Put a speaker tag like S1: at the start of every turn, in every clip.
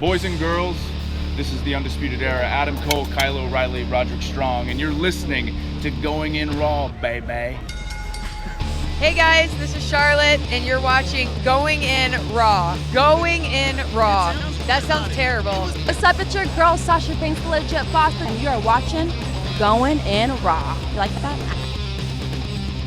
S1: Boys and girls, this is the Undisputed Era. Adam Cole, Kyle O'Reilly, Roderick Strong, and you're listening to Going In Raw, baby.
S2: Hey guys, this is Charlotte, and you're watching Going In Raw. Going In Raw. That sounds terrible.
S3: What's up? It's your girl, Sasha Banks, the Legit Boss, and you are watching Going In Raw. You like that?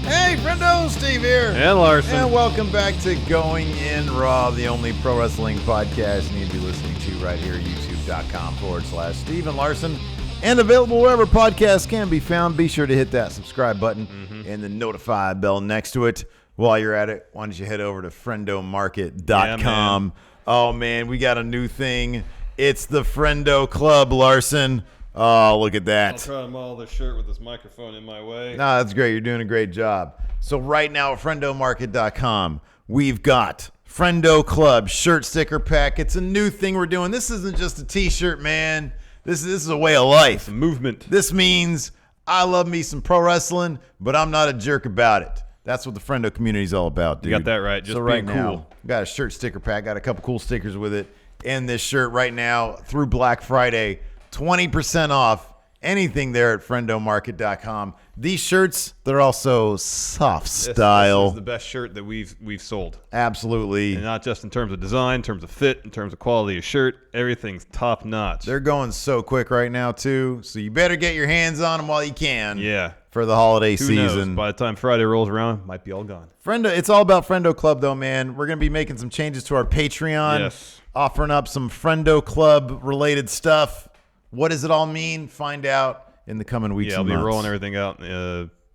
S4: Hey, friendo, Steve here.
S5: And Larson.
S4: And welcome back to Going In Raw, the only pro wrestling podcast you need to be listening to right here, youtube.com/Steve and Larson. And available wherever podcasts can be found. Be sure to hit that subscribe button and the notify bell next to it. While you're at it, why don't you head over to friendomarket.com. Oh, man, we got a new thing. It's the Friendo Club, Larson. Oh, look at that.
S5: I'll try to model this shirt with this microphone in my way.
S4: No, that's great. You're doing a great job. So right now at friendomarket.com, we've got Friendo Club shirt sticker pack. It's a new thing we're doing. This isn't just a t-shirt, man. This is a way of life.
S5: It's a movement.
S4: This means I love me some pro wrestling, but I'm not a jerk about it. That's what the Friendo community is all about, dude.
S5: You got that right. Just
S4: so right
S5: being
S4: now,
S5: cool.
S4: Got a shirt sticker pack. Got a couple cool stickers with it. And this shirt right now through Black Friday, 20% off anything there at friendomarket.com. These shirts, they're also soft style.
S5: This is the best shirt that we've sold.
S4: Absolutely.
S5: And not just in terms of design, in terms of fit, in terms of quality of shirt. Everything's top notch.
S4: They're going so quick right now, too. So you better get your hands on them while you can.
S5: Yeah.
S4: For the holiday
S5: Who
S4: season.
S5: knows? By the time Friday rolls around, might be all gone.
S4: Friendo, it's all about Friendo Club, though, man. We're going to be making some changes to our Patreon.
S5: Yes.
S4: Offering up some Friendo Club-related stuff. What does it all mean? Find out in the coming weeks and months.
S5: Yeah, I'll be rolling everything out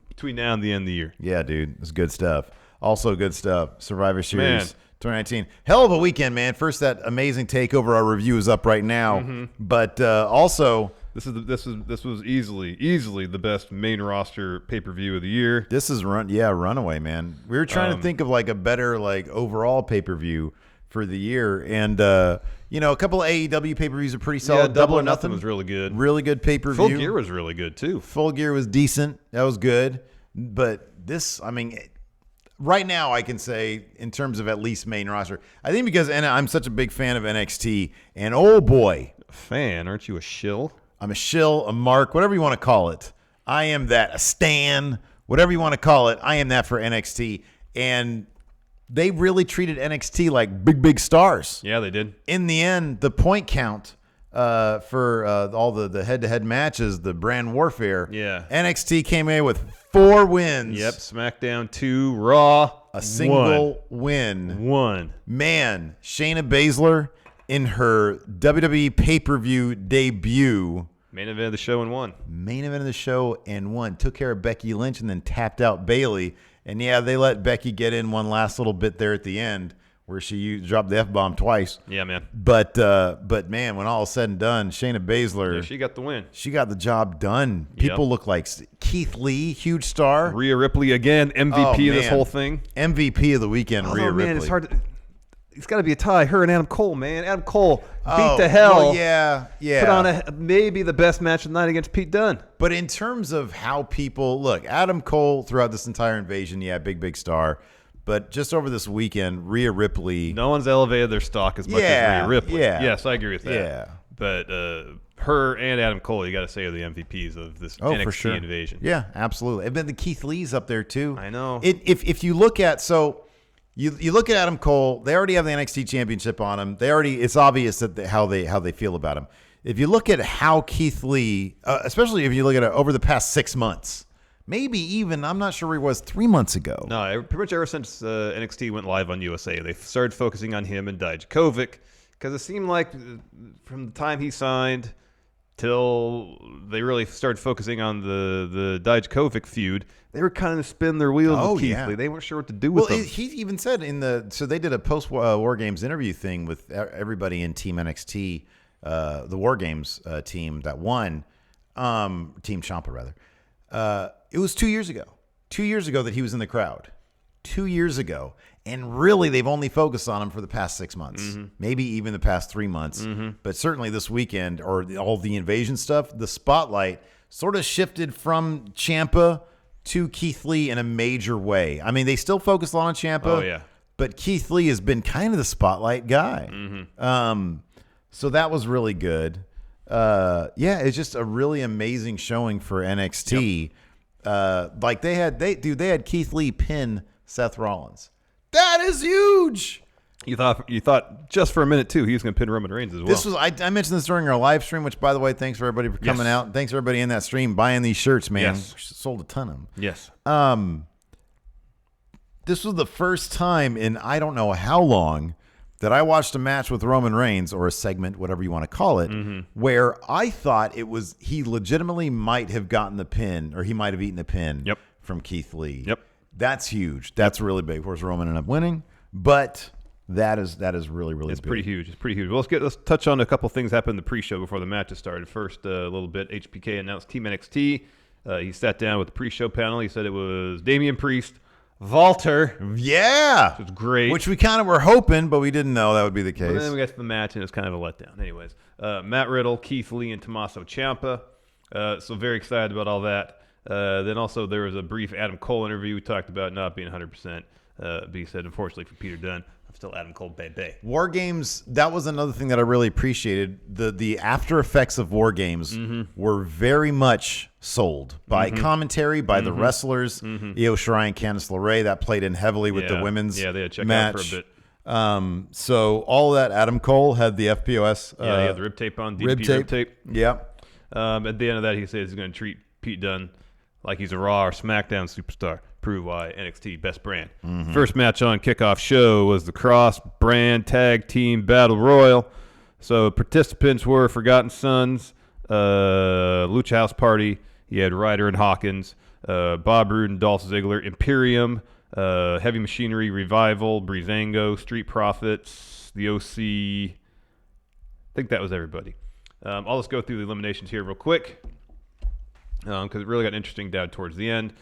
S5: between now and the end of the year.
S4: Yeah, dude. It's good stuff. Also good stuff. Survivor Series 2019. Hell of a weekend, man. First, that amazing takeover. Our review is up right now. But also...
S5: This was easily the best main roster pay-per-view of the year.
S4: This is runaway, man. We were trying to think of like a better like overall pay-per-view for the year, and a couple of AEW pay-per-views are pretty solid.
S5: Yeah, Double or Nothing was really good.
S4: Really good pay-per-view.
S5: Full Gear was really good too.
S4: Full Gear was decent. That was good. But this, I mean, right now I can say in terms of at least main roster, I think because I'm such a big fan of NXT, and oh boy,
S5: A fan, aren't you a shill?
S4: I'm a shill, a mark, whatever you want to call it. I am that, a stan, whatever you want to call it. I am that for NXT. And they really treated NXT like big stars.
S5: Yeah, they did.
S4: In the end, the point count for all the head-to-head matches, the brand warfare, NXT came away with 4 wins.
S5: Yep, SmackDown 2, Raw,
S4: a single win.
S5: 1.
S4: Man, Shayna Baszler in her WWE pay-per-view debut.
S5: Main event of the show and won.
S4: Main event of the show and won. Took care of Becky Lynch and then tapped out Bayley. And yeah, they let Becky get in one last little bit there at the end where she dropped the F-bomb twice.
S5: Yeah, man.
S4: But man, when all is said and done, Shayna Baszler.
S5: She got the win.
S4: She got the job done. People look like Keith Lee, huge star.
S5: Rhea Ripley again, MVP of this whole thing.
S4: MVP of the weekend, Rhea Ripley.
S5: It's hard to... It's got to be a tie. Her and Adam Cole, man. Adam Cole beat the hell.
S4: Well, yeah.
S5: Put on maybe the best match of the night against Pete Dunne.
S4: But in terms of how people look, Adam Cole throughout this entire invasion, big star. But just over this weekend, Rhea Ripley.
S5: No one's elevated their stock as much as Rhea Ripley.
S4: Yeah.
S5: Yes, I agree with that.
S4: Yeah.
S5: But her and Adam Cole, you got to say, are the MVPs of this NXT
S4: for sure.
S5: invasion.
S4: Yeah, absolutely. And then the Keith Lee's up there too.
S5: I know.
S4: If you look at You look at Adam Cole. They already have the NXT Championship on him. It's obvious that how they feel about him. If you look at how Keith Lee, especially if you look at it over the past 6 months, maybe even I'm not sure where he was 3 months ago.
S5: No, pretty much ever since NXT went live on USA, they started focusing on him and Dijakovic because it seemed like from the time he signed till they really started focusing on the Dijakovic feud, they were kind of spinning their wheels with Keith Lee. They weren't sure what to do with him.
S4: He even said so they did a post War Games interview thing with everybody in Team NXT, the War Games team that won, Team Ciampa rather. It was 2 years ago. 2 years ago that he was in the crowd. 2 years ago. And really, they've only focused on him for the past 6 months, maybe even the past 3 months. But certainly this weekend, or all the invasion stuff, the spotlight sort of shifted from Ciampa to Keith Lee in a major way. I mean, they still focus a lot on Ciampa, but Keith Lee has been kind of the spotlight guy. So that was really good. Yeah, it's just a really amazing showing for NXT. Like they had Keith Lee pin Seth Rollins. That is huge.
S5: You thought just for a minute too he was going to pin Roman Reigns as well.
S4: This was I mentioned this during our live stream, which by the way, thanks for everybody for coming out. And thanks for everybody in that stream buying these shirts, man.
S5: Yes.
S4: Sold a ton of them.
S5: Yes.
S4: This was the first time in I don't know how long that I watched a match with Roman Reigns, or a segment, whatever you want to call it, where I thought he legitimately might have gotten the pin, or he might have eaten the pin from Keith Lee.
S5: Yep.
S4: That's huge. That's really big. Of course, Roman ended up winning, but that is really, really
S5: It's
S4: big.
S5: pretty huge. It's pretty huge. Well, let's touch on a couple things happened in the pre-show before the matches started. First, a little bit, HBK announced Team NXT. He sat down with the pre-show panel. He said it was Damian Priest, Walter.
S4: Yeah.
S5: Which was great.
S4: Which we kind of were hoping, but we didn't know that would be the case.
S5: And then we got to the match, and it's kind of a letdown. Anyways, Matt Riddle, Keith Lee, and Tommaso Ciampa. So very excited about all that. Then also there was a brief Adam Cole interview. We talked about not being 100%. But he said, unfortunately for Peter Dunne, I'm still Adam Cole, baby.
S4: War Games, that was another thing that I really appreciated. The after effects of War Games were very much sold by commentary, by the wrestlers. Io Shirai and Candice LeRae, that played in heavily with the women's
S5: they had checked
S4: match.
S5: out for a bit.
S4: So all of that, Adam Cole had the FPOS.
S5: He had the rib tape on, DDP rib tape.
S4: Yeah.
S5: At the end of that, he says he's going to treat Pete Dunne like he's a Raw or SmackDown superstar. Prove why NXT best brand. First match on kickoff show was the Cross Brand Tag Team Battle Royal. So participants were Forgotten Sons, Lucha House Party. You had Ryder and Hawkins, Bob Roode and Dolph Ziggler, Imperium, Heavy Machinery, Revival, Breezango, Street Profits, the OC. I think that was everybody. I'll just go through the eliminations here real quick, because it really got interesting down towards the end.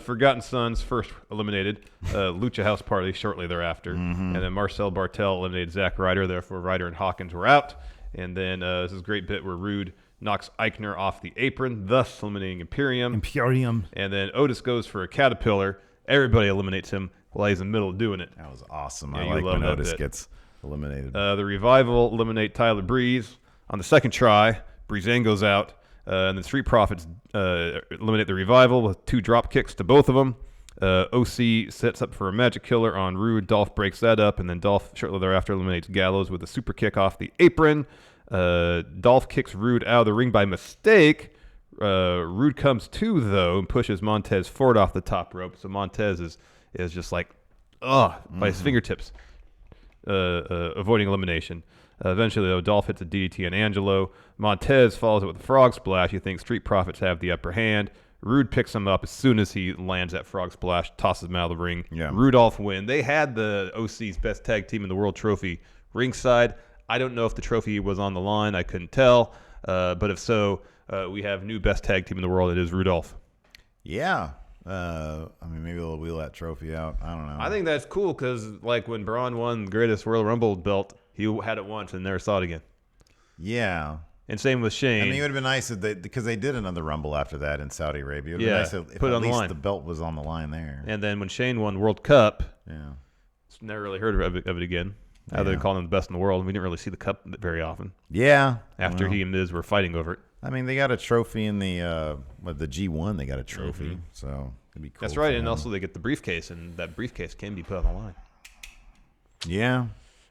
S5: Forgotten Sons first eliminated, Lucha House Party shortly thereafter, and then Marcel Bartel eliminated Zack Ryder. Therefore, Ryder and Hawkins were out. And then this is a great bit where Rude knocks Eichner off the apron, thus eliminating Imperium. And then Otis goes for a Caterpillar. Everybody eliminates him while he's in the middle of doing it.
S4: That was awesome.
S5: Yeah,
S4: I like when Otis gets eliminated.
S5: The Revival eliminate Tyler Breeze. On the second try, Breezango's out. And the Street Profits eliminate the Revival with 2 drop kicks to both of them. OC sets up for a Magic Killer on Rude. Dolph breaks that up, and then Dolph shortly thereafter eliminates Gallows with a super kick off the apron. Dolph kicks Rude out of the ring by mistake. Rude comes to, though, and pushes Montez forward off the top rope. So Montez is just like, by his fingertips, avoiding elimination. Eventually, though, Dolph hits a DDT on Angelo. Montez follows it with a frog splash. You think Street Profits have the upper hand. Rude picks him up as soon as he lands that frog splash, tosses him out of the ring.
S4: Yeah.
S5: Rudolph win. They had the OC's best tag team in the world trophy ringside. I don't know if the trophy was on the line. I couldn't tell. But if so, we have new best tag team in the world. It is Rudolph.
S4: Yeah. I mean, maybe they'll wheel that trophy out. I don't know.
S5: I think that's cool because, like, when Braun won the greatest Royal Rumble belt, he had it once and never saw it again.
S4: Yeah.
S5: And same with Shane.
S4: I mean, it would have been nice if because they did another Rumble after that in Saudi Arabia. It would
S5: Yeah,
S4: have been nice if
S5: put it
S4: at
S5: on the
S4: least
S5: line.
S4: the belt was on the line there.
S5: And then when Shane won World Cup,
S4: Yeah.
S5: never really heard of it again. Other than calling him the best in the world. We didn't really see the cup very often
S4: Yeah.
S5: after
S4: well,
S5: he and Miz were fighting over it.
S4: I mean, they got a trophy in the G1. They got a trophy, so it'd be cool.
S5: That's right.
S4: for
S5: And
S4: them.
S5: also they get the briefcase, and that briefcase can be put on the line.
S4: Yeah.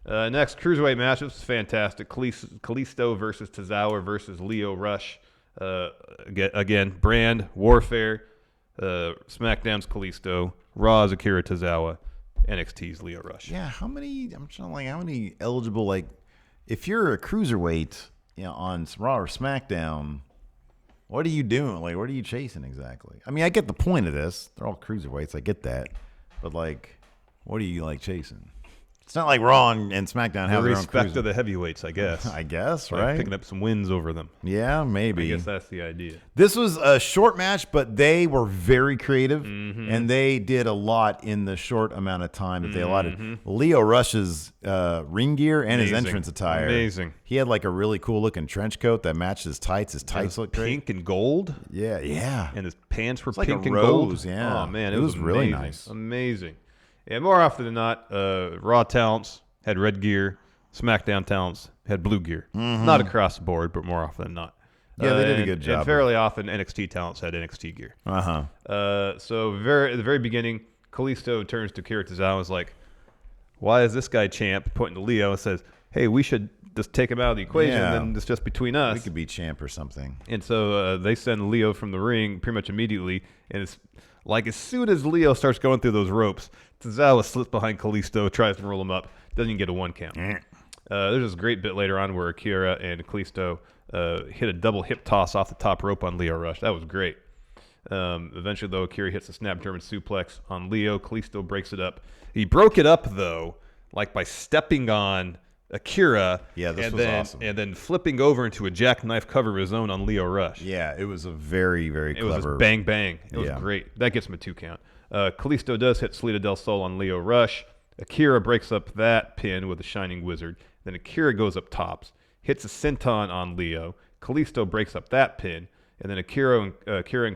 S5: Next, Cruiserweight match. This was fantastic. Kalisto versus Tozawa versus Leo Rush. Again, brand, warfare. SmackDown's Kalisto. Raw's Akira Tozawa. NXT's Leo Rush.
S4: Yeah. How many? I'm trying to like how many eligible if you're a cruiserweight, on Raw or SmackDown, what are you doing? Like, what are you chasing exactly? I mean, I get the point of this. They're all cruiserweights. I get that, but what are you chasing? It's not like Raw and SmackDown have
S5: The
S4: their own
S5: respect
S4: cruiser.
S5: of the heavyweights, I guess.
S4: I guess,
S5: Like
S4: right?
S5: picking up some wins over them.
S4: Yeah, maybe.
S5: I guess that's the idea.
S4: This was a short match, but they were very creative, and they did a lot in the short amount of time that they allotted. Leo Rush's ring gear and his
S5: Amazing.
S4: entrance attire.
S5: Amazing.
S4: He had a really cool looking trench coat that matched his tights. His tights looked great.
S5: Pink and gold.
S4: Yeah, yeah.
S5: And his pants were
S4: like
S5: pink
S4: a
S5: and gold.
S4: rose, yeah.
S5: Oh, man.
S4: It was really
S5: amazing.
S4: nice.
S5: Amazing. And more often than not, Raw talents had red gear. SmackDown talents had blue gear. Not across the board, but more often than not.
S4: Yeah, they did a good job.
S5: And fairly often, NXT talents had NXT gear. So at the very beginning, Kalisto turns to Akira Tozawa and is like, why is this guy champ? Pointing to Leo and says, hey, we should just take him out of the equation, and then it's just between us.
S4: We could be champ or something.
S5: And so they send Leo from the ring pretty much immediately. And it's like as soon as Leo starts going through those ropes, Tozawa slips behind Kalisto, tries to roll him up, doesn't even get a 1 count. There's this great bit later on where Akira and Kalisto hit a double hip toss off the top rope on Leo Rush. That was great. Eventually, though, Akira hits a snap German suplex on Leo. Kalisto breaks it up. He broke it up, though, like by stepping on Akira.
S4: Yeah, this was awesome.
S5: And then flipping over into a jackknife cover of his own on Leo Rush.
S4: Yeah, it was a very, very clever.
S5: It was just bang, bang. It was great. That gets him a 2 count. Kalisto does hit Salida del Sol on Leo Rush. Akira breaks up that pin with a Shining Wizard. Then Akira goes up tops, hits a senton on Leo. Kalisto breaks up that pin. And then Akira and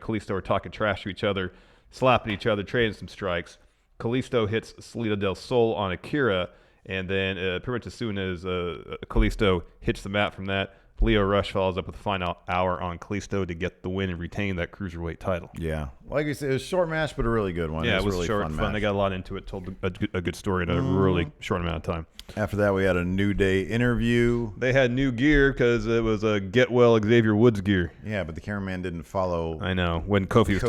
S5: Kalisto are talking trash to each other, slapping each other, trading some strikes. Kalisto hits Salida del Sol on Akira. And then pretty much as soon as Kalisto hits the mat from that, Leo Rush follows up with the final hour on Kalisto to get the win and retain that Cruiserweight title.
S4: Yeah. Like I said, it was a short match, but a really good one.
S5: Yeah, it was
S4: really
S5: short, fun. They got a lot into it, told a good story in a really short amount of time.
S4: After that, we had a New Day interview.
S5: They had new gear because it was a Get Well Xavier Woods gear.
S4: Yeah, but the cameraman didn't follow.
S5: I know. When Kofi was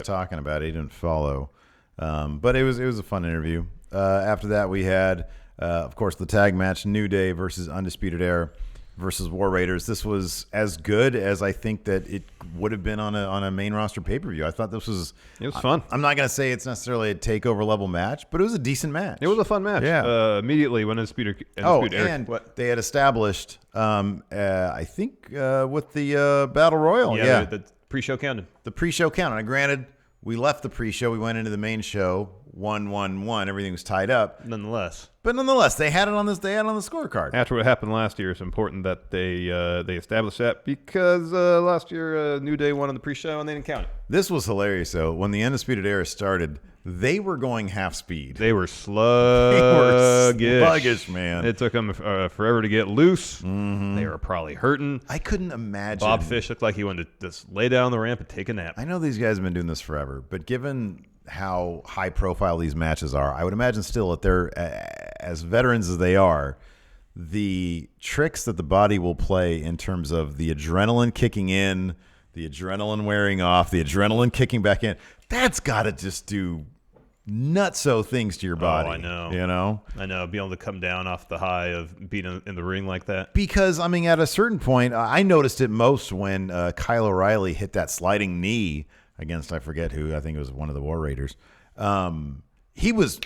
S5: talking about it.
S4: He didn't follow. But it was a fun interview. After that, we had, of course, the tag match, New Day versus Undisputed Era versus War Raiders. This was as good as I think that it would have been on a main roster pay-per-view. I thought this was...
S5: It was fun.
S4: I'm not going to say it's necessarily a takeover level match, but it was a decent match.
S5: It was a fun match.
S4: Yeah.
S5: Immediately when Undisputed
S4: Era... they had established, I think, with the Battle Royal.
S5: Yeah. The pre-show countdown.
S4: The pre-show countdown. And granted, we left the pre-show. We went into the main show. 1-1-1. Everything was tied up. But nonetheless, they had it on this. They had it on the scorecard.
S5: After what happened last year, it's important that they established that because last year New Day won on the pre-show and they didn't count it.
S4: This was hilarious. though. When the Undisputed Era started, they were going half speed.
S5: They were sluggish.
S4: They were sluggish, man.
S5: It took them forever to get loose. Mm-hmm. They were probably hurting.
S4: I couldn't imagine.
S5: Bob Fish looked like he wanted to just lay down the ramp and take a nap.
S4: I know these guys have been doing this forever, but given how high profile these matches are, I would imagine still that they're as veterans as they are, the tricks that the body will play in terms of the adrenaline kicking in, the adrenaline wearing off, the adrenaline kicking back in, that's got to just do nutso things to your body.
S5: Oh, I know.
S4: You know?
S5: I know. Be able to come down off the high of being in the ring like that.
S4: Because, I mean, at a certain point, I noticed it most when Kyle O'Reilly hit that sliding knee against, I forget who, I think it was one of the War Raiders. He was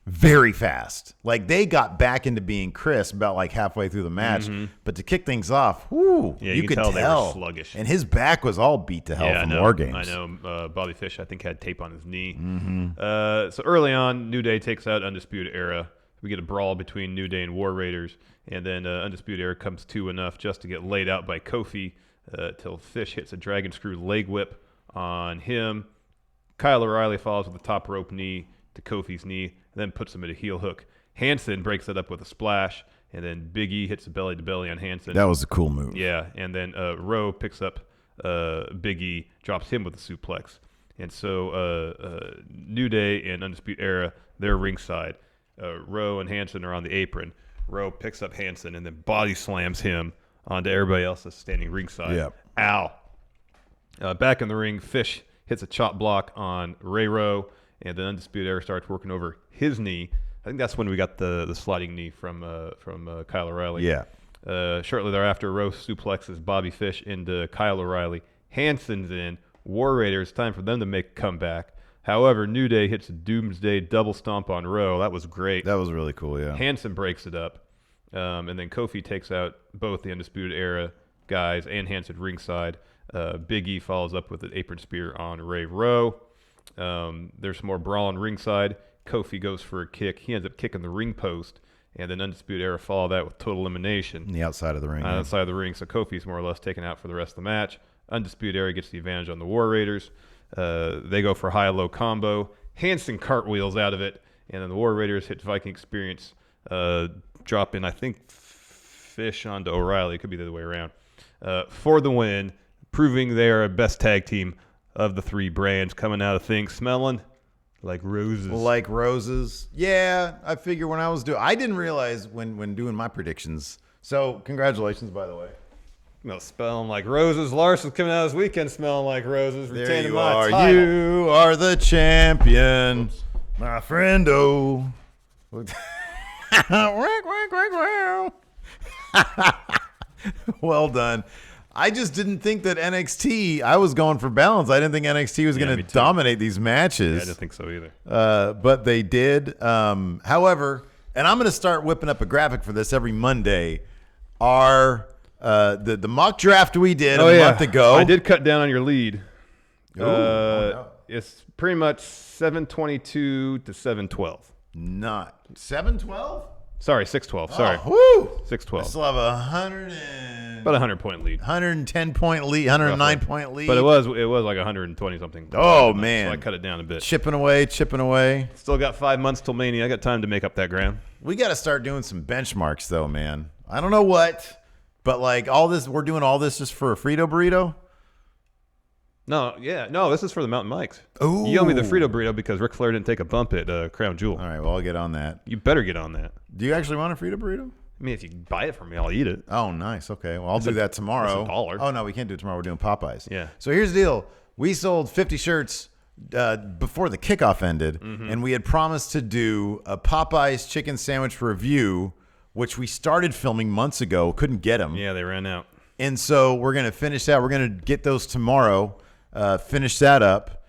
S4: very fast. Like, they got back into being crisp about like halfway through the match. Mm-hmm. But to kick things off, whoo,
S5: yeah,
S4: you could tell
S5: they were sluggish.
S4: And his back was all beat to hell from War Games.
S5: I know. Bobby Fish, I think, had tape on his knee. Mm-hmm. So early on, New Day takes out Undisputed Era. We get a brawl between New Day and War Raiders. And then Undisputed Era comes to enough just to get laid out by Kofi till Fish hits a dragon screw leg whip on him. Kyle O'Reilly falls with the top rope knee to Kofi's knee, then puts him at a heel hook. Hansen breaks it up with a splash, and then Big E hits a belly-to-belly on Hansen.
S4: That was a cool move.
S5: Yeah, and then Rowe picks up Big E, drops him with a suplex. And so New Day and Undisputed Era, they're ringside. Rowe and Hansen are on the apron. Rowe picks up Hansen and then body slams him onto everybody else that's standing ringside.
S4: Yep.
S5: Ow. Back in the ring, Fish hits a chop block on Ray Rowe, and then Undisputed Era starts working over his knee. I think that's when we got the sliding knee from Kyle O'Reilly.
S4: Yeah.
S5: Shortly thereafter, Rowe suplexes Bobby Fish into Kyle O'Reilly. Hansen's in. War Raiders, time for them to make a comeback. However, New Day hits a Doomsday double stomp on Rowe. That was great.
S4: That was really cool, yeah.
S5: Hansen breaks it up. And then Kofi takes out both the Undisputed Era guys and Hansen ringside. Big E follows up with an apron spear on Ray Rowe. There's some more brawling ringside. Kofi goes for a kick. He ends up kicking the ring post, and then Undisputed Era follow that with total elimination.
S4: On the outside of the ring.
S5: Outside of the ring, so Kofi's more or less taken out for the rest of the match. Undisputed Era gets the advantage on the War Raiders. They go for a high-low combo. Hansen cartwheels out of it, and then the War Raiders hit Viking Experience dropping, I think, Fish onto O'Reilly. It could be the other way around. For the win, proving they're a best tag team of the 3 brands, coming out of things smelling like roses.
S4: Like roses. Yeah, I figure when I didn't realize when doing my predictions. So congratulations, by the way.
S5: Smelling like roses. Larson's coming out this weekend smelling like roses.
S4: There
S5: Retaining
S4: you
S5: my
S4: are.
S5: title.
S4: You are the champion, my friendo. Well done. I just didn't think that NXT, I was going for balance. I didn't think NXT was going to dominate these matches.
S5: Yeah, I didn't think so either.
S4: But they did. However, and I'm going to start whipping up a graphic for this every Monday, the mock draft we did a month ago.
S5: I did cut down on your lead.
S4: No.
S5: It's pretty much 722 to 712.
S4: Not 712?
S5: Sorry, 612. Sorry.
S4: Woo!
S5: 612.
S4: I still have
S5: About a 100-point lead.
S4: 110 point lead, 109 point lead.
S5: But it was like 120 something.
S4: Oh, man.
S5: So I cut it down a bit.
S4: Chipping away.
S5: Still got 5 months till Mania. I got time to make up that ground.
S4: We got to start doing some benchmarks, though, man. I don't know what, but like all this, we're doing all this just for a Frito burrito.
S5: No, this is for the Mountain Mikes.
S4: Ooh.
S5: You owe me the Frito burrito because Ric Flair didn't take a bump at Crown Jewel.
S4: All right, well, I'll get on that.
S5: You better get on that.
S4: Do you actually want a Frito burrito?
S5: I mean, if you buy it from me, I'll eat it.
S4: Oh, nice. Okay, well, I'll do that tomorrow.
S5: It's $1.
S4: Oh, no, we can't do it tomorrow. We're doing Popeyes.
S5: Yeah.
S4: So here's the deal. We sold 50 shirts before the kickoff ended, and we had promised to do a Popeyes chicken sandwich review, which we started filming months ago. Couldn't get them.
S5: Yeah, they ran out.
S4: And so we're going to finish that. We're going to get those tomorrow, finish that up,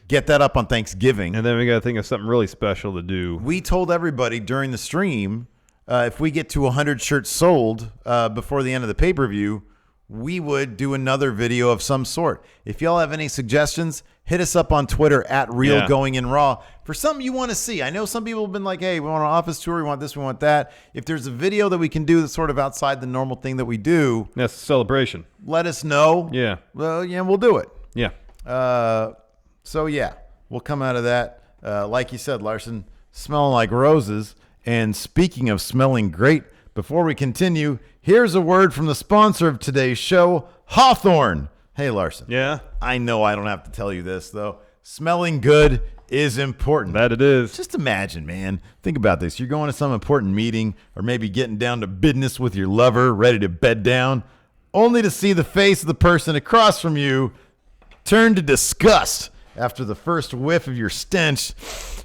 S4: get that up on Thanksgiving.
S5: And then we got to think of something really special to do.
S4: We told everybody during the stream, if we get to 100 shirts sold before the end of the pay-per-view, we would do another video of some sort. If y'all have any suggestions, hit us up on Twitter at Real Going In Raw for something you want to see. I know some people have been like, hey, we want an office tour, we want this, we want that. If there's a video that we can do that's sort of outside the normal thing that we do,
S5: That's a celebration.
S4: let us know.
S5: Yeah.
S4: Well, yeah, we'll do it.
S5: Yeah.
S4: So, yeah, we'll come out of that. Like you said, Larson, smelling like roses. And speaking of smelling great, before we continue, here's a word from the sponsor of today's show, Hawthorne. Hey, Larson.
S5: Yeah.
S4: I know I don't have to tell you this, though. Smelling good is important.
S5: That it is.
S4: Just imagine, man. Think about this. You're going to some important meeting or maybe getting down to business with your lover, ready to bed down, only to see the face of the person across from you turn to disgust after the first whiff of your stench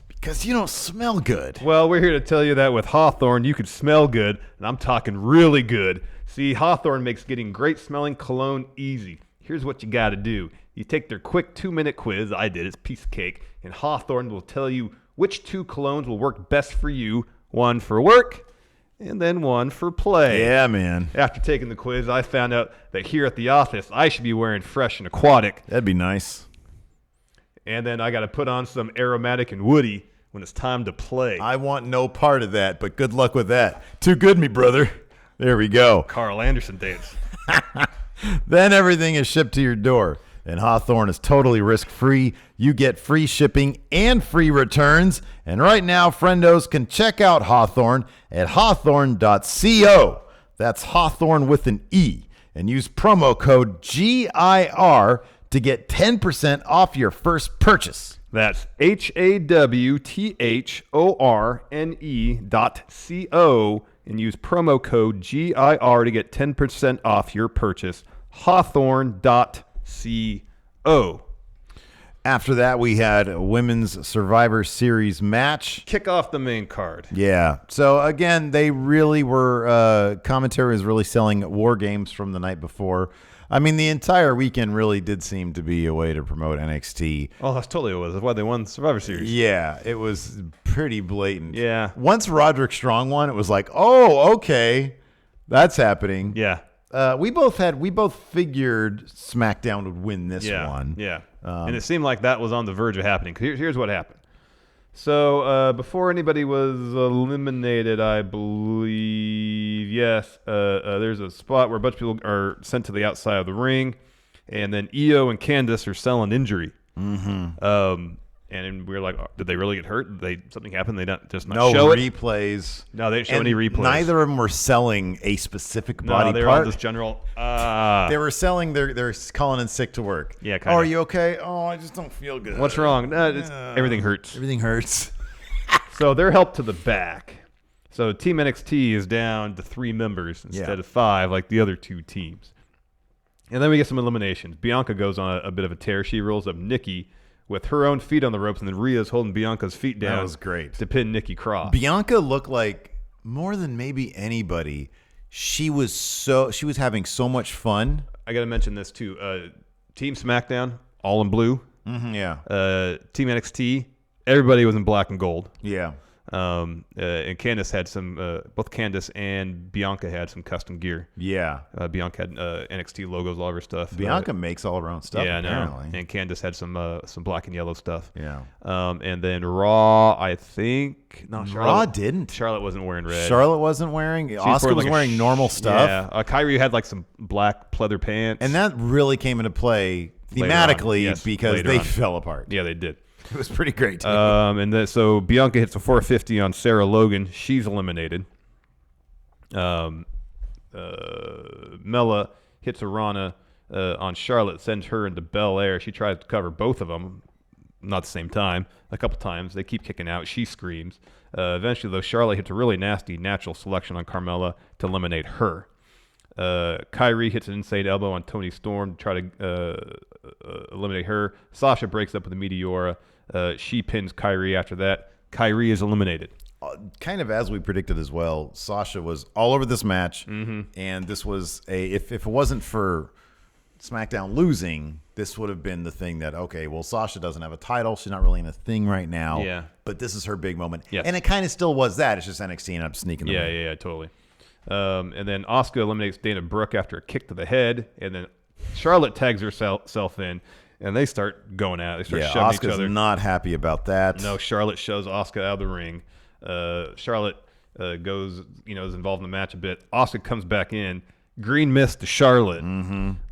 S4: because you don't smell good.
S5: Well, we're here to tell you that with Hawthorne, you could smell good, and I'm talking really good. See, Hawthorne makes getting great smelling cologne easy. Here's what you got to do. You take their quick 2-minute quiz. I did. It's a piece of cake. And Hawthorne will tell you which 2 colognes will work best for you. One for work and then one for play.
S4: Yeah, man.
S5: After taking the quiz, I found out that here at the office, I should be wearing Fresh and Aquatic.
S4: That'd be nice.
S5: And then I got to put on some Aromatic and Woody when it's time to play.
S4: I want no part of that, but good luck with that. Too good, me brother. There we go.
S5: Carl Anderson dance.
S4: Then everything is shipped to your door. And Hawthorne is totally risk-free. You get free shipping and free returns. And right now, friendos can check out Hawthorne at hawthorne.co. That's Hawthorne with an E. And use promo code GIR to get 10% off your first purchase.
S5: That's HAWTHORNE.co and use promo code GIR to get 10% off your purchase. Hawthorne.co.
S4: After that, we had a Women's Survivor Series match.
S5: Kick off the main card.
S4: Yeah. So, again, they really were, commentary was really selling War Games from the night before. I mean, the entire weekend really did seem to be a way to promote NXT.
S5: Oh, that's totally what it was. That's why they won the Survivor Series.
S4: Yeah, it was pretty blatant.
S5: Yeah.
S4: Once Roderick Strong won, it was like, oh, okay, that's happening.
S5: Yeah.
S4: We both figured SmackDown would win this one.
S5: Yeah. And it seemed like that was on the verge of happening. Here's what happened. So before anybody was eliminated, I believe, yes, there's a spot where a bunch of people are sent to the outside of the ring, and then Io and Candice are selling injury. Mm-hmm. And we were like, did they really get hurt? Did something happened? They not just not
S4: No
S5: show it?
S4: replays.
S5: No, they didn't show
S4: And
S5: any replays.
S4: Neither of them were selling a specific body
S5: they were
S4: part.
S5: all just general.
S4: They were selling. They're calling in sick to work.
S5: Yeah,
S4: Oh,
S5: kinda.
S4: are you okay? Oh, I just don't feel good.
S5: What's wrong? Everything hurts.
S4: Everything hurts.
S5: So they're helped to the back. So Team NXT is down to 3 members instead of 5, like the other 2 teams. And then we get some eliminations. Bianca goes on a bit of a tear. She rolls up Nikki with her own feet on the ropes, and then Rhea's holding Bianca's feet down.
S4: That was great.
S5: To pin Nikki Cross.
S4: Bianca looked like more than maybe anybody. She was having so much fun.
S5: I got to mention this too. Team SmackDown, all in blue.
S4: Yeah.
S5: Team NXT, everybody was in black and gold.
S4: Yeah.
S5: And Candice had some. Both Candice and Bianca had some custom gear.
S4: Yeah.
S5: Bianca had NXT logos all over her stuff.
S4: Bianca makes all her own stuff.
S5: Yeah, I know.
S4: Apparently.
S5: And Candice had some black and yellow stuff.
S4: Yeah.
S5: And then Raw, I think. No,
S4: Raw didn't.
S5: Charlotte wasn't wearing red.
S4: Charlotte wasn't wearing. Asuka was wearing normal stuff.
S5: Yeah. Kyrie had like some black pleather pants.
S4: And that really came into play thematically because they fell apart.
S5: Yeah, they did.
S4: It was pretty great. Too.
S5: And then, so Bianca hits a 450 on Sarah Logan. She's eliminated. Mella hits a Rana on Charlotte, sends her into Bel Air. She tries to cover both of them, not at the same time. A couple times. They keep kicking out. She screams. Eventually, though, Charlotte hits a really nasty natural selection on Carmella to eliminate her. Kyrie hits an inside elbow on Toni Storm to try to eliminate her. Sasha breaks up with the Meteora. She pins Kyrie after that. Kyrie is eliminated.
S4: Kind of as we predicted as well, Sasha was all over this match, and this was if it wasn't for SmackDown losing, this would have been the thing that, okay, well, Sasha doesn't have a title. She's not really in a thing right now.
S5: Yeah.
S4: But this is her big moment.
S5: Yes.
S4: And it kind of still was that. It's just NXT and I'm sneaking them in.
S5: Yeah, totally. And then Asuka eliminates Dana Brooke after a kick to the head, and then Charlotte tags herself in, and they start going at it. They start shoving each other.
S4: Asuka's not happy about that.
S5: No, Charlotte shoves Asuka out of the ring. Charlotte goes, is involved in the match a bit. Asuka comes back in. Green mist to Charlotte.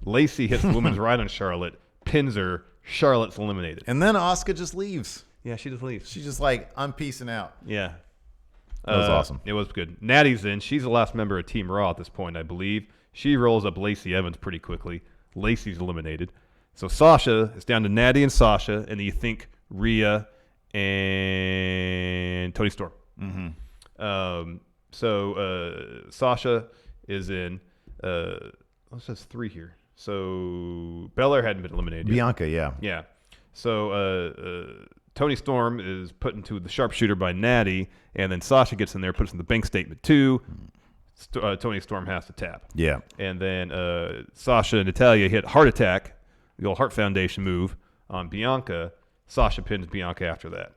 S5: Lacey hits the women's right on Charlotte, pins her. Charlotte's eliminated.
S4: And then Asuka just leaves.
S5: Yeah, she just leaves.
S4: She's just like, I'm peacing out.
S5: Yeah.
S4: That was awesome.
S5: It was good. Natty's in. She's the last member of Team Raw at this point, I believe. She rolls up Lacey Evans pretty quickly. Lacey's eliminated. So Sasha is down to Natty and Sasha, and then you think Rhea and Toni Storm. So Sasha is in. What's this 3 here? So Belair hadn't been eliminated yet.
S4: Bianca, yeah.
S5: Yeah. So Toni Storm is put into the sharpshooter by Natty, and then Sasha gets in there, puts in the bank statement too. Toni Storm has to tap.
S4: Yeah.
S5: And then Sasha and Natalya hit Heart Attack, the old Heart Foundation move on Bianca. Sasha pins Bianca after that.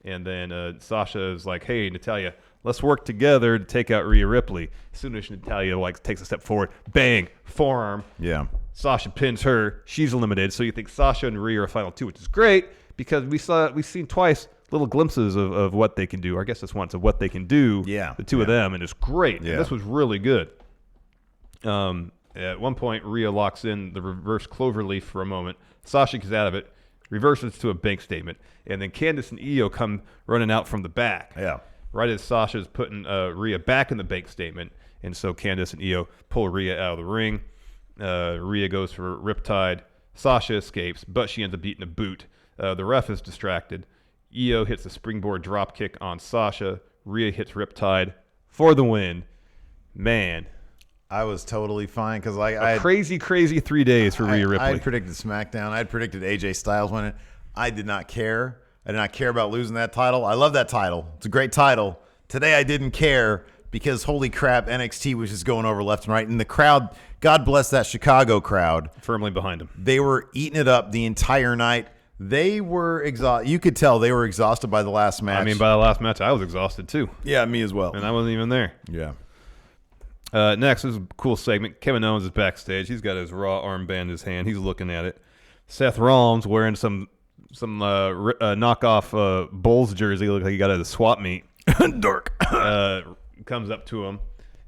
S5: And then Sasha is like, hey, Natalya, let's work together to take out Rhea Ripley. As soon as Natalya takes a step forward, bang, forearm.
S4: Yeah.
S5: Sasha pins her. She's eliminated. So you think Sasha and Rhea are final 2, which is great because we've seen twice little glimpses of what they can do. Or I guess it's once of what they can do.
S4: Yeah.
S5: The two of them, and it's great.
S4: Yeah.
S5: And this was really good. At one point, Rhea locks in the reverse cloverleaf for a moment. Sasha gets out of it, reverses to a bank statement, and then Candice and Io come running out from the back.
S4: Yeah.
S5: Right as Sasha's putting Rhea back in the bank statement, and so Candice and Io pull Rhea out of the ring. Rhea goes for Riptide. Sasha escapes, but she ends up beating a boot. The ref is distracted. Io hits a springboard drop kick on Sasha. Rhea hits Riptide for the win. Man.
S4: I was totally fine because I
S5: crazy 3 days for Rhea Ripley.
S4: I had predicted SmackDown. I had predicted AJ Styles winning. I did not care. I did not care about losing that title. I love that title. It's a great title. Today I didn't care because holy crap, NXT was just going over left and right. And the crowd, God bless that Chicago crowd.
S5: Firmly behind him.
S4: They were eating it up the entire night. They were exhausted. You could tell they were exhausted by the last match.
S5: I mean, by the last match, I was exhausted too.
S4: Yeah, me as well.
S5: And I wasn't even there.
S4: Yeah.
S5: Next, this is a cool segment. Kevin Owens is backstage. He's got his Raw armband in his hand. He's looking at it. Seth Rollins wearing some knockoff Bulls jersey. Looks like he got at a swap meet.
S4: Dork.
S5: Comes up to him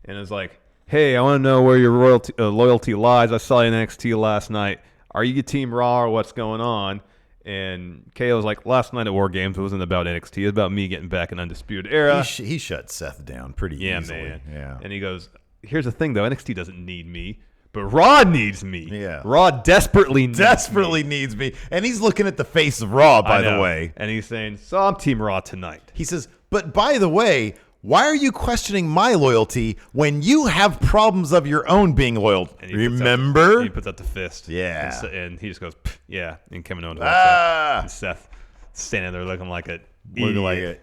S5: and is like, hey, I want to know where your loyalty lies. I saw you in NXT last night. Are you Team Raw or what's going on? And KO was like, last night at War Games, it wasn't about NXT. It was about me getting back in Undisputed Era.
S4: He shut Seth down pretty easily.
S5: Man.
S4: Yeah.
S5: And he goes, here's the thing, though. NXT doesn't need me, but Raw needs me.
S4: Yeah.
S5: Raw desperately
S4: needs me. And he's looking at the face of Raw, by the way.
S5: And he's saying, so I'm Team Raw tonight.
S4: He says, but by the way, why are you questioning my loyalty when you have problems of your own being loyal? Remember?
S5: He puts out the fist.
S4: Yeah.
S5: And he just goes, yeah. And Kevin Owens walks out. And Seth standing there looking like an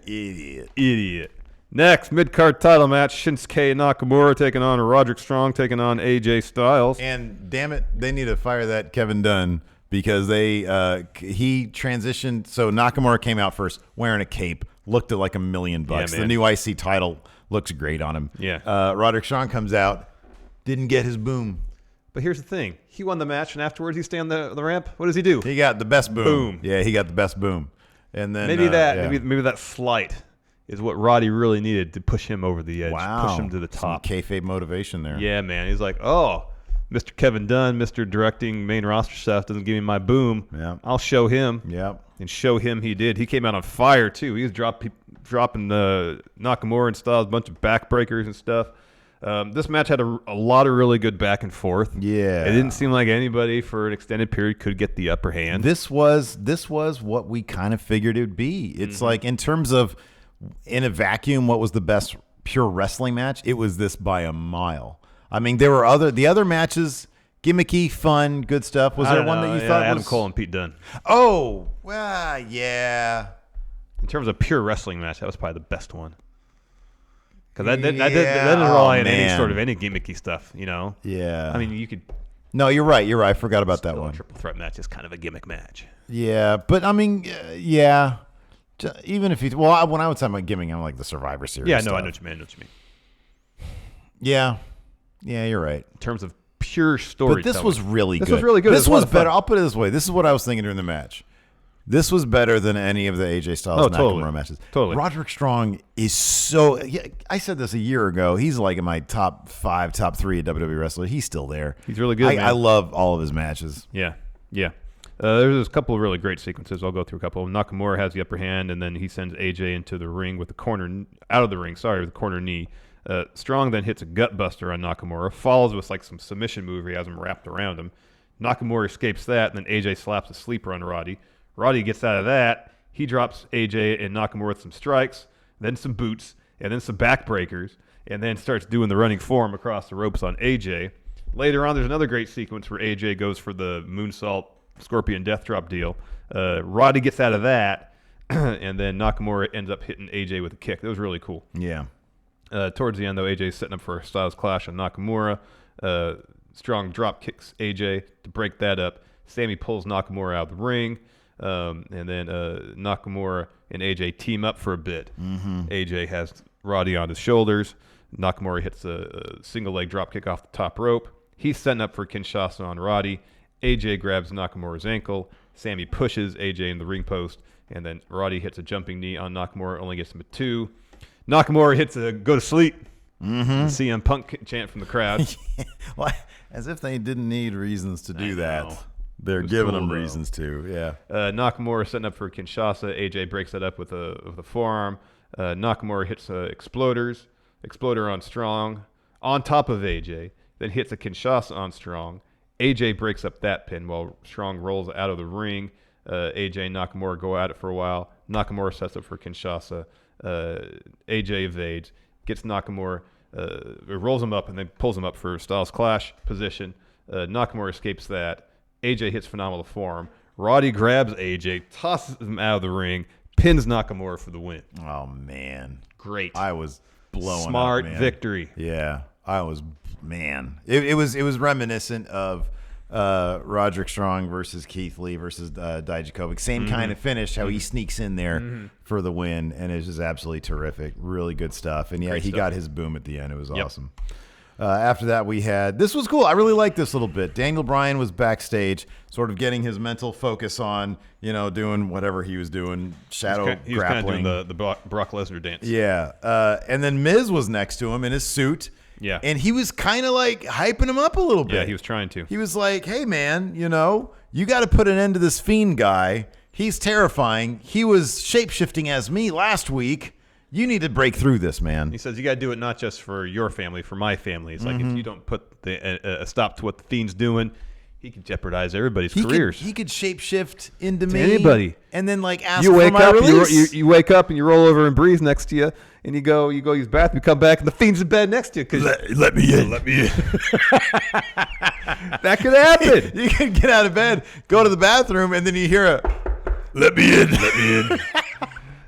S5: idiot. Next, mid-card title match, Shinsuke Nakamura taking on Roderick Strong, taking on AJ Styles.
S4: And damn it, they need to fire that Kevin Dunne because he transitioned. So Nakamura came out first wearing a cape. Looked at like $1 million.
S5: Yeah,
S4: the new IC title looks great on him.
S5: Yeah.
S4: Roderick Strong comes out, didn't get his boom.
S5: But here's the thing. He won the match, and afterwards he stay on the ramp. What does he do?
S4: He got the best boom. Yeah, he got the best boom. And then
S5: maybe that slight is what Roddy really needed to push him over the edge, push him to the top.
S4: Some kayfabe motivation there.
S5: Yeah, man. He's like, oh, Mr. Kevin Dunn, Mr. Directing main roster stuff doesn't give me my boom.
S4: Yeah.
S5: I'll show him.
S4: Yep.
S5: And show him he did. He came out on fire, too. He was dropping Nakamura and Styles, a bunch of backbreakers and stuff. This match had a lot of really good back and forth.
S4: Yeah.
S5: It didn't seem like anybody for an extended period could get the upper hand.
S4: This was what we kind of figured it would be. It's like in terms of in a vacuum, what was the best pure wrestling match? It was this by a mile. I mean, there were the other matches, gimmicky, fun, good stuff. Was there one that you thought
S5: Adam
S4: was
S5: Cole and Pete Dunne?
S4: Oh, well, yeah.
S5: In terms of pure wrestling match, that was probably the best one. Because that didn't rely on any gimmicky stuff, you know?
S4: Yeah.
S5: I mean, you could...
S4: No, you're right. I forgot about that one.
S5: A triple threat match is kind of a gimmick match.
S4: Yeah, but I mean, yeah. Even if you... Well, when I was talking about gimmick, I'm like the Survivor Series
S5: Yeah,
S4: stuff.
S5: no, I know what you mean.
S4: Yeah. Yeah, you're right.
S5: In terms of pure storytelling.
S4: But this was really good.
S5: This was really good.
S4: This was better. I'll put it this way. This is what I was thinking during the match. This was better than any of the AJ Styles Nakamura matches.
S5: Totally.
S4: Roderick Strong is so... Yeah, I said this a year ago. He's like in my top 5, top 3 of WWE wrestlers. He's still there.
S5: He's really good, man.
S4: I love all of his matches.
S5: Yeah. There's a couple of really great sequences. I'll go through a couple. Nakamura has the upper hand, and then he sends AJ into the ring with the corner knee. Strong then hits a gut buster on Nakamura, follows with like some submission move where he has him wrapped around him. Nakamura escapes that, and then AJ slaps a sleeper on Roddy. Roddy gets out of that. He drops AJ and Nakamura with some strikes, then some boots, and then some backbreakers, and then starts doing the running form across the ropes on AJ. Later on, there's another great sequence where AJ goes for the moonsault Scorpion Death Drop deal. Roddy gets out of that, and then Nakamura ends up hitting AJ with a kick. That was really cool.
S4: Yeah.
S5: Towards the end, though, AJ's setting up for a Styles Clash on Nakamura. Strong drop kicks AJ to break that up. Sammy pulls Nakamura out of the ring, and then Nakamura and AJ team up for a bit. Mm-hmm. AJ has Roddy on his shoulders. Nakamura hits a single leg drop kick off the top rope. He's setting up for Kinshasa on Roddy. AJ grabs Nakamura's ankle. Sammy pushes AJ in the ring post, and then Roddy hits a jumping knee on Nakamura, only gets him a 2. Nakamura hits a go to sleep. Mm-hmm. CM Punk chant from the crowd.
S4: Well, as if they didn't need reasons to do that. They're giving them reasons to, yeah.
S5: Nakamura setting up for Kinshasa. AJ breaks that up with a forearm. Nakamura hits Exploder on Strong on top of AJ, then hits a Kinshasa on Strong. AJ breaks up that pin while Strong rolls out of the ring. AJ and Nakamura go at it for a while. Nakamura sets up for Kinshasa. AJ evades, gets Nakamura, rolls him up, and then pulls him up for Styles Clash position. Nakamura escapes that. AJ hits phenomenal form. Roddy grabs AJ, tosses him out of the ring, pins Nakamura for the win.
S4: Oh, man.
S5: Great.
S4: I was blowing
S5: Smart
S4: up, man.
S5: victory.
S4: Yeah. I was, man. It was reminiscent of Roderick Strong versus Keith Lee versus Dijakovic. Same kind of finish, how he sneaks in there for the win, and it's just absolutely terrific. Really good stuff. And, yeah, he got his boom at the end. It was awesome. After that, we had... This was cool. I really liked this little bit. Daniel Bryan was backstage, sort of getting his mental focus on, doing whatever he was doing, shadow
S5: he was
S4: grappling.
S5: kind of doing the Brock Lesnar dance.
S4: Yeah. And then Miz was next to him in his suit.
S5: Yeah.
S4: And he was kind of like hyping him up a little bit.
S5: Yeah, he was trying to.
S4: He was like, hey, man, you got to put an end to this Fiend guy. He's terrifying. He was shape-shifting as me last week. You need to break through this, man.
S5: He says you got to do it not just for your family, for my family. It's like if you don't put a stop to what the Fiend's doing, he could jeopardize everybody's careers.
S4: He could shape-shift into me.
S5: Anybody.
S4: And then, like, ask
S5: You
S4: for
S5: wake
S4: my
S5: up,
S4: release.
S5: you wake up, and you roll over and Breeze next to you, and you go use the bathroom, you come back, and the Fiend's in bed next to you. Cause
S4: Let me in.
S5: let me in. That could happen.
S4: You can get out of bed, go to the bathroom, and then you hear a, let me in. Let me in.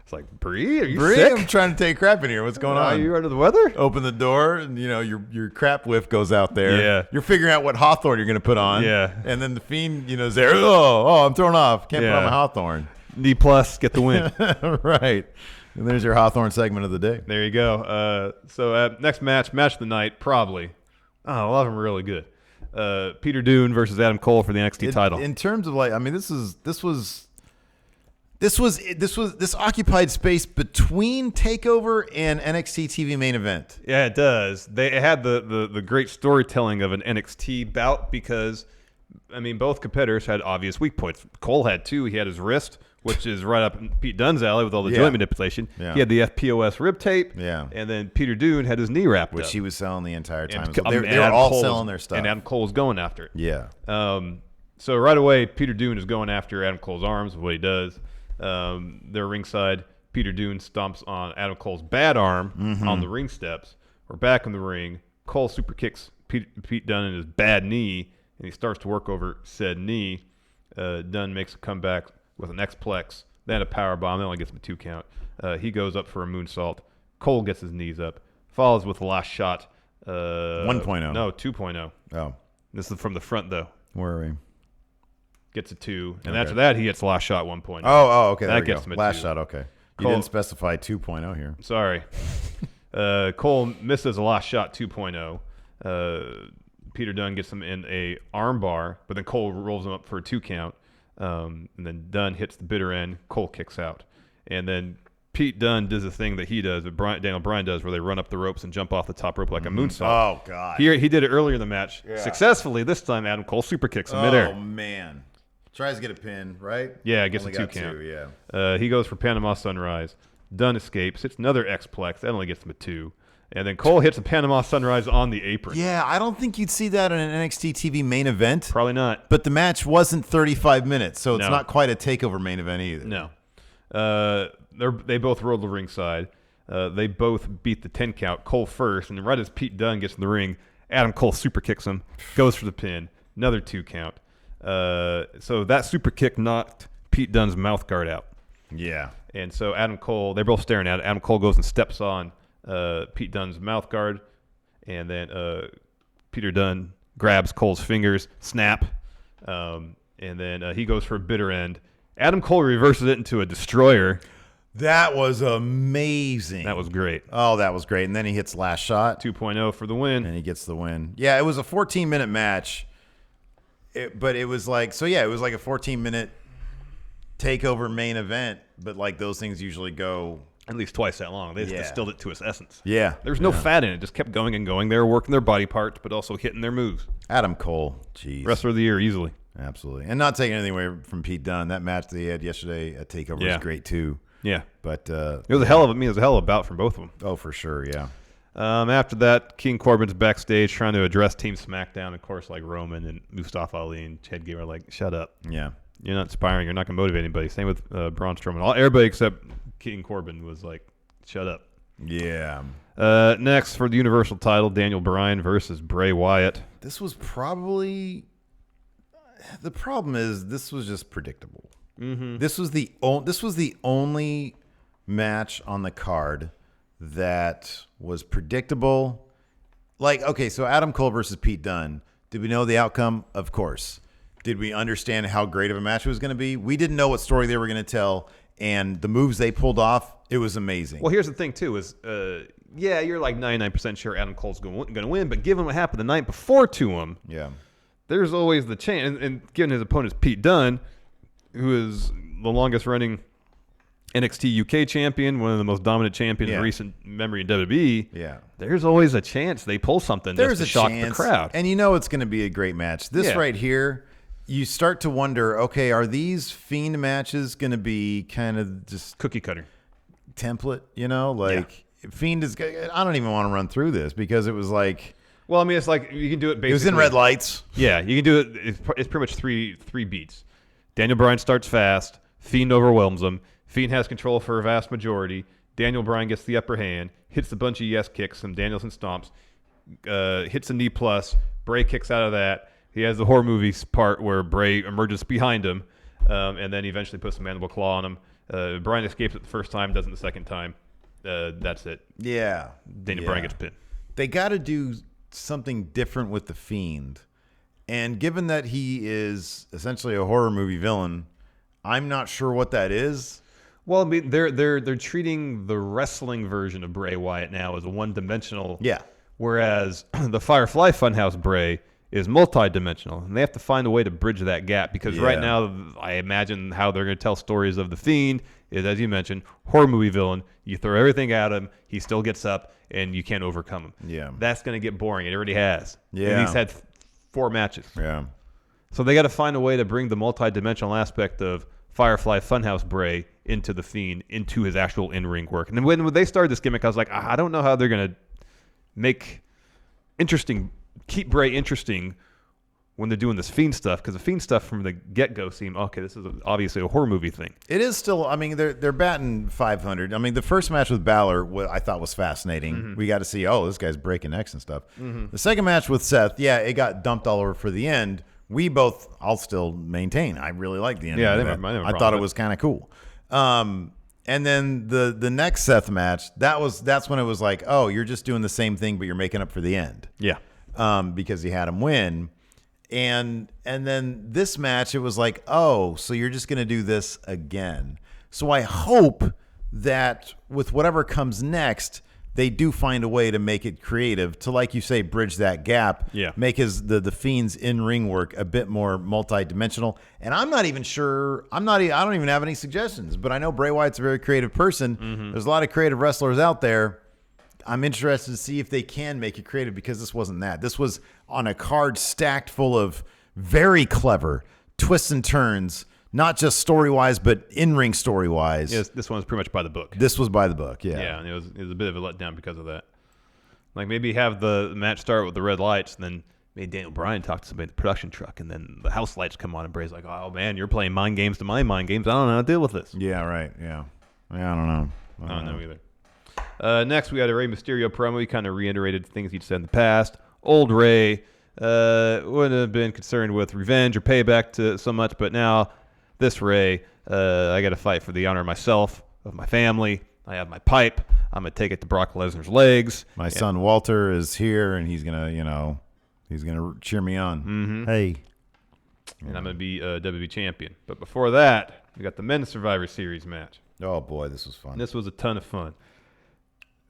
S5: It's like, Bree, are you
S4: Bree,
S5: sick?
S4: I'm trying to take crap in here. What's going
S5: Are
S4: on?
S5: you under the weather?
S4: Open the door, and your crap whiff goes out there.
S5: Yeah.
S4: You're figuring out what Hawthorne you're going to put on.
S5: Yeah.
S4: And then the Fiend, is there. Oh, I'm thrown off. Can't put on
S5: Yeah.
S4: my Hawthorne.
S5: D+, get the win.
S4: Right. And there's your Hawthorne segment of the day.
S5: There you go. So next match of the night, probably. Oh, a lot of them are really good. Peter Dunne versus Adam Cole for the NXT title.
S4: In terms of this occupied space between TakeOver and NXT TV main event.
S5: Yeah, it does. They had the great storytelling of an NXT bout because, both competitors had obvious weak points. Cole had two. He had his wrist, which is right up Pete Dunne's alley with all the joint manipulation.
S4: Yeah.
S5: He had the FPOS rib tape.
S4: Yeah.
S5: And then Peter Dunne had his knee wrapped up.
S4: Which he was selling the entire time.
S5: And,
S4: They were
S5: Adam
S4: all
S5: Cole
S4: selling their stuff.
S5: And Adam Cole was going after it.
S4: Yeah.
S5: So right away, Peter Dunne is going after Adam Cole's arms, what he does. They're ringside. Peter Dunne stomps on Adam Cole's bad arm on the ring steps. We're back in the ring. Cole super kicks Pete Dunne in his bad knee, and he starts to work over said knee. Dunne makes a comeback with an X-Plex, then a power bomb. That only gets him a 2 count. He goes up for a moonsault. Cole gets his knees up. Follows with the last shot.
S4: 1.0.
S5: No, 2.0.
S4: Oh.
S5: This is from the front, though.
S4: Where are we?
S5: Gets a 2. And
S4: Okay.
S5: after that, he gets the last shot 1.0.
S4: Oh, okay. There
S5: That
S4: we
S5: gets
S4: go.
S5: him a
S4: Last
S5: 2.
S4: shot, okay. You
S5: Cole-
S4: didn't specify 2.0 here.
S5: Sorry. Cole misses a last shot 2.0. Peter Dunne gets him in a arm bar, but then Cole rolls him up for a 2 count. And then Dunne hits the bitter end. Cole kicks out. And then Pete Dunne does the thing that he does, that Daniel Bryan does, where they run up the ropes and jump off the top rope like a moonsault.
S4: Oh, God.
S5: He did it earlier in the match. Successfully. This time, Adam Cole super kicks him midair.
S4: Oh, man. Tries to get a pin, right?
S5: Yeah, gets
S4: Only
S5: a 2
S4: got
S5: count.
S4: 2, yeah.
S5: He goes for Panama Sunrise. Dunne escapes. Hits another X-Plex. That only gets him a 2. And then Cole hits a Panama Sunrise on the apron.
S4: Yeah, I don't think you'd see that in an NXT TV main event.
S5: Probably not.
S4: But the match wasn't 35 minutes, so it's
S5: No.
S4: not quite a TakeOver main event either.
S5: No. They both rolled the ringside. They both beat the 10 count. Cole first, and right as Pete Dunne gets in the ring, Adam Cole super kicks him, goes for the pin, another 2 count. So that super kick knocked Pete Dunne's mouth guard out.
S4: Yeah.
S5: And so Adam Cole, they're both staring at it. Adam Cole goes and steps on Pete Dunne's mouth guard, and then Peter Dunne grabs Cole's fingers, snap, and then he goes for a bitter end. Adam Cole reverses it into a destroyer.
S4: That was amazing.
S5: That was great.
S4: Oh, that was great. And then he hits last shot.
S5: 2.0 for the win.
S4: And he gets the win. Yeah, it was a 14-minute match. But it was like, it was like a 14-minute TakeOver main event. But like those things usually go
S5: At least twice that long. They just distilled it to its essence.
S4: Yeah.
S5: There was no fat in it. Just kept going and going. They were working their body parts, but also hitting their moves.
S4: Adam Cole. Jeez.
S5: Wrestler of the year, easily.
S4: Absolutely. And not taking anything away from Pete Dunne. That match that he had yesterday at TakeOver was great too.
S5: Yeah.
S4: But
S5: it was a hell of a bout from both of them.
S4: Oh, for sure, yeah.
S5: After that, King Corbin's backstage trying to address Team SmackDown. Of course, like Roman and Mustafa Ali and Chad Gable are like, shut up.
S4: Yeah.
S5: You're not inspiring. You're not going to motivate anybody. Same with Braun Strowman. Everybody except King Corbin was like, shut up.
S4: Yeah.
S5: Next, for the Universal title, Daniel Bryan versus Bray Wyatt.
S4: This was probably... The problem is this was just predictable. Mm-hmm. This was the only match on the card that was predictable. Like, okay, so Adam Cole versus Pete Dunne. Did we know the outcome? Of course. Did we understand how great of a match it was going to be? We didn't know what story they were going to tell, and the moves they pulled off, it was amazing.
S5: Well, here's the thing, too, is, you're like 99% sure Adam Cole's going to win, but given what happened the night before to him, there's always the chance. And given his opponent's Pete Dunne, who is the longest-running NXT UK champion, one of the most dominant champions in recent memory in WWE, there's always a chance they pull something just to shock the crowd.
S4: And you know it's going to be a great match. This right here, you start to wonder, okay, are these Fiend matches going to be kind of just
S5: Cookie cutter
S4: template? Fiend is. I don't even want to run through this because it was like.
S5: Well, I mean, it's like you can do it basically.
S4: It was in red lights.
S5: Yeah, you can do it. It's pretty much three beats. Daniel Bryan starts fast. Fiend overwhelms him. Fiend has control for a vast majority. Daniel Bryan gets the upper hand, hits a bunch of yes kicks, some Danielson stomps, hits a knee plus. Bray kicks out of that. He has the horror movie part where Bray emerges behind him, and then eventually puts the mandible claw on him. Bryan escapes it the first time, doesn't the second time. That's it.
S4: Yeah.
S5: Daniel Bryan gets pinned.
S4: They got to do something different with the Fiend. And given that he is essentially a horror movie villain, I'm not sure what that is.
S5: Well, I mean, they're treating the wrestling version of Bray Wyatt now as a one-dimensional.
S4: Yeah.
S5: Whereas the Firefly Funhouse Bray is multi-dimensional, and they have to find a way to bridge that gap because right now, I imagine how they're going to tell stories of the Fiend is, as you mentioned, horror movie villain. You throw everything at him, he still gets up, and you can't overcome him. Yeah, that's going to get boring. It already has. Yeah, and he's had 4 matches. Yeah, so they got to find a way to bring the multi-dimensional aspect of Firefly Funhouse Bray into the Fiend, into his actual in-ring work. And then when they started this gimmick, I was like, I don't know how they're going to keep Bray interesting when they're doing this Fiend stuff, because the Fiend stuff from the get-go seemed, okay, this is obviously a horror movie thing.
S4: It is still, I mean, they're batting 500. I mean, the first match with Balor, I thought was fascinating. Mm-hmm. We got to see, this guy's breaking necks and stuff. Mm-hmm. The second match with Seth, it got dumped all over for the end. I'll still maintain, I really like the end. Yeah, I thought it was kind of cool. And then the next Seth match, that's when it was like, you're just doing the same thing, but you're making up for the end. Yeah. Because he had him win. And then this match, it was like, so you're just going to do this again. So I hope that with whatever comes next, they do find a way to make it creative to, like you say, bridge that gap. Yeah. Make the Fiend's in-ring work a bit more multi-dimensional. And I'm not even sure. I don't even have any suggestions. But I know Bray Wyatt's a very creative person. Mm-hmm. There's a lot of creative wrestlers out there. I'm interested to see if they can make it creative, because this wasn't that. This was on a card stacked full of very clever twists and turns, not just story-wise, but in-ring story-wise.
S5: Yes, this one was pretty much by the book.
S4: This was by the book, yeah.
S5: Yeah, and it was a bit of a letdown because of that. Like, maybe have the match start with the red lights, and then maybe Daniel Bryan talk to somebody in the production truck, and then the house lights come on, and Bray's like, oh, man, you're playing mind games to my mind games. I don't know how to deal with this.
S4: Yeah, right, yeah. I don't know.
S5: I don't know either. Next, we had a Rey Mysterio promo. He kind of reiterated things he'd said in the past. Old Rey wouldn't have been concerned with revenge or payback to so much, but now this Rey, I got to fight for the honor of myself, of my family. I have my pipe. I'm going to take it to Brock Lesnar's legs.
S4: My son Walter is here, and he's going to cheer me on. Mm-hmm. Hey.
S5: And I'm going to be WWE champion. But before that, we got the Men's Survivor Series match.
S4: Oh, boy, this was fun.
S5: This was a ton of fun.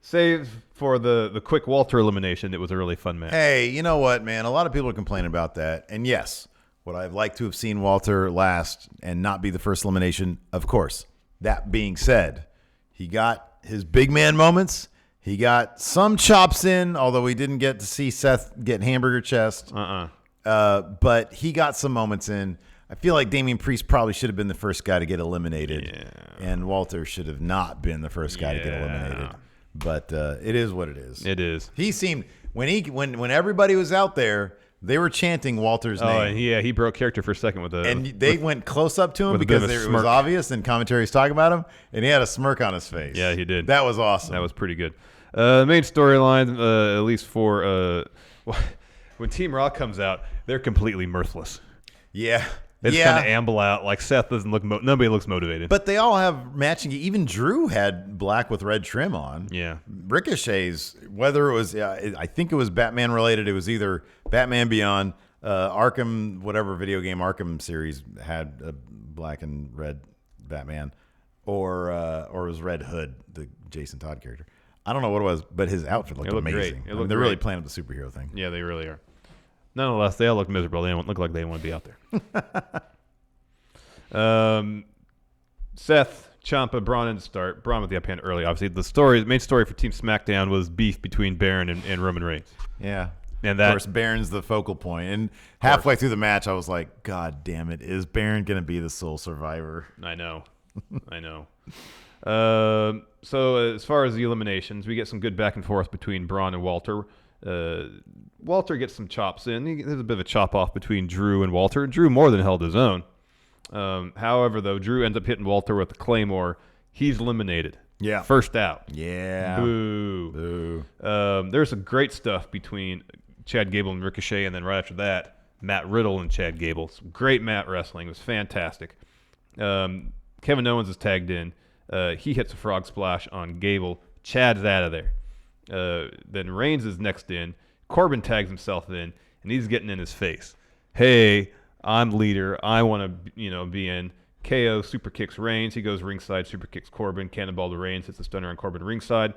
S5: Save for the quick Walter elimination, it was a really fun match.
S4: Hey, you know what, man? A lot of people are complaining about that. And yes, would I have liked to have seen Walter last and not be the first elimination? Of course. That being said, he got his big man moments. He got some chops in, although we didn't get to see Seth get hamburger chest. But he got some moments in. I feel like Damian Priest probably should have been the first guy to get eliminated. Yeah. And Walter should have not been the first guy to get eliminated. But it is what it is.
S5: It is.
S4: He seemed when everybody was out there, they were chanting Walter's name.
S5: Oh, yeah, he broke character for a second with a.
S4: And they went close up to him because it was obvious, and commentary was talking about him, and he had a smirk on his face.
S5: Yeah, he did.
S4: That was awesome.
S5: That was pretty good. Main storyline, at least for when Team Raw comes out, they're completely mirthless.
S4: Yeah.
S5: They just kind of amble out. Like, Seth doesn't look, nobody looks motivated.
S4: But they all have matching. Even Drew had black with red trim on.
S5: Yeah.
S4: Ricochet's, whether it was, I think it was Batman related. It was either Batman Beyond, Arkham, whatever video game Arkham series had a black and red Batman, or it was Red Hood, the Jason Todd character. I don't know what it was, but his outfit looked amazing.
S5: Great.
S4: They're really playing up the superhero thing.
S5: Yeah, they really are. Nonetheless, they all look miserable. They don't look like they want to be out there. Seth, Ciampa, Braun in the start. Braun with the up hand early. Obviously, the main story for Team SmackDown was beef between Baron and Roman Reigns.
S4: Yeah.
S5: And
S4: of course, Baron's the focal point. And halfway through the match, I was like, God damn it, is Baron going to be the sole survivor?
S5: I know. I know. So as far as the eliminations, we get some good back and forth between Braun and Walter. Walter gets some chops in. There's a bit of a chop off between Drew and Walter. Drew more than held his own. However, though, Drew ends up hitting Walter with the Claymore. He's eliminated.
S4: Yeah.
S5: First out.
S4: Yeah.
S5: Boo. There's some great stuff between Chad Gable and Ricochet, and then right after that, Matt Riddle and Chad Gable. Some great mat wrestling. It was fantastic. Kevin Owens is tagged in. He hits a frog splash on Gable. Chad's out of there. Then Reigns is next in. Corbin tags himself in, and he's getting in his face. Hey, I'm leader. I want to, be in. KO super kicks Reigns. He goes ringside, super kicks Corbin. Cannonball to Reigns, hits a stunner on Corbin ringside.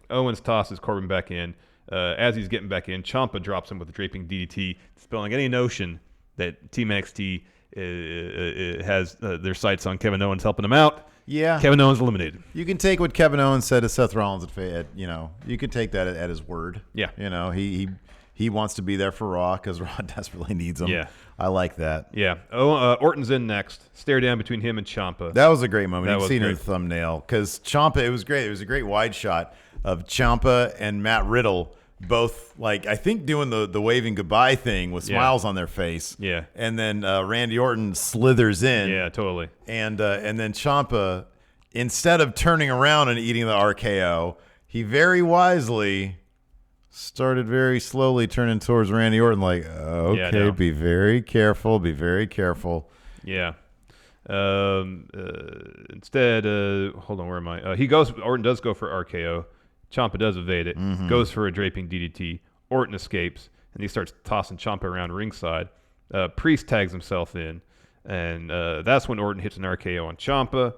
S5: Owens tosses Corbin back in. As he's getting back in, Ciampa drops him with a draping DDT, dispelling any notion that Team NXT has their sights on Kevin Owens helping him out.
S4: Yeah.
S5: Kevin Owens eliminated.
S4: You can take what Kevin Owens said to Seth Rollins you can take that at his word.
S5: Yeah.
S4: He wants to be there for Raw because Raw desperately needs him.
S5: Yeah.
S4: I like that.
S5: Yeah. Orton's in next. Stare down between him and Ciampa.
S4: That was a great moment. You've seen
S5: great.
S4: in the thumbnail because Ciampa, it was great. It was a great wide shot of Ciampa and Matt Riddle both, I think doing the waving goodbye thing with smiles on their face.
S5: Yeah.
S4: And then Randy Orton slithers in.
S5: Yeah, totally.
S4: And then Ciampa, instead of turning around and eating the RKO, he very wisely started very slowly turning towards Randy Orton be very careful, be very careful.
S5: Yeah. Instead, hold on, where am I? Orton does go for RKO. Ciampa does evade it, goes for a draping DDT. Orton escapes, and he starts tossing Ciampa around ringside. Priest tags himself in, and that's when Orton hits an RKO on Ciampa.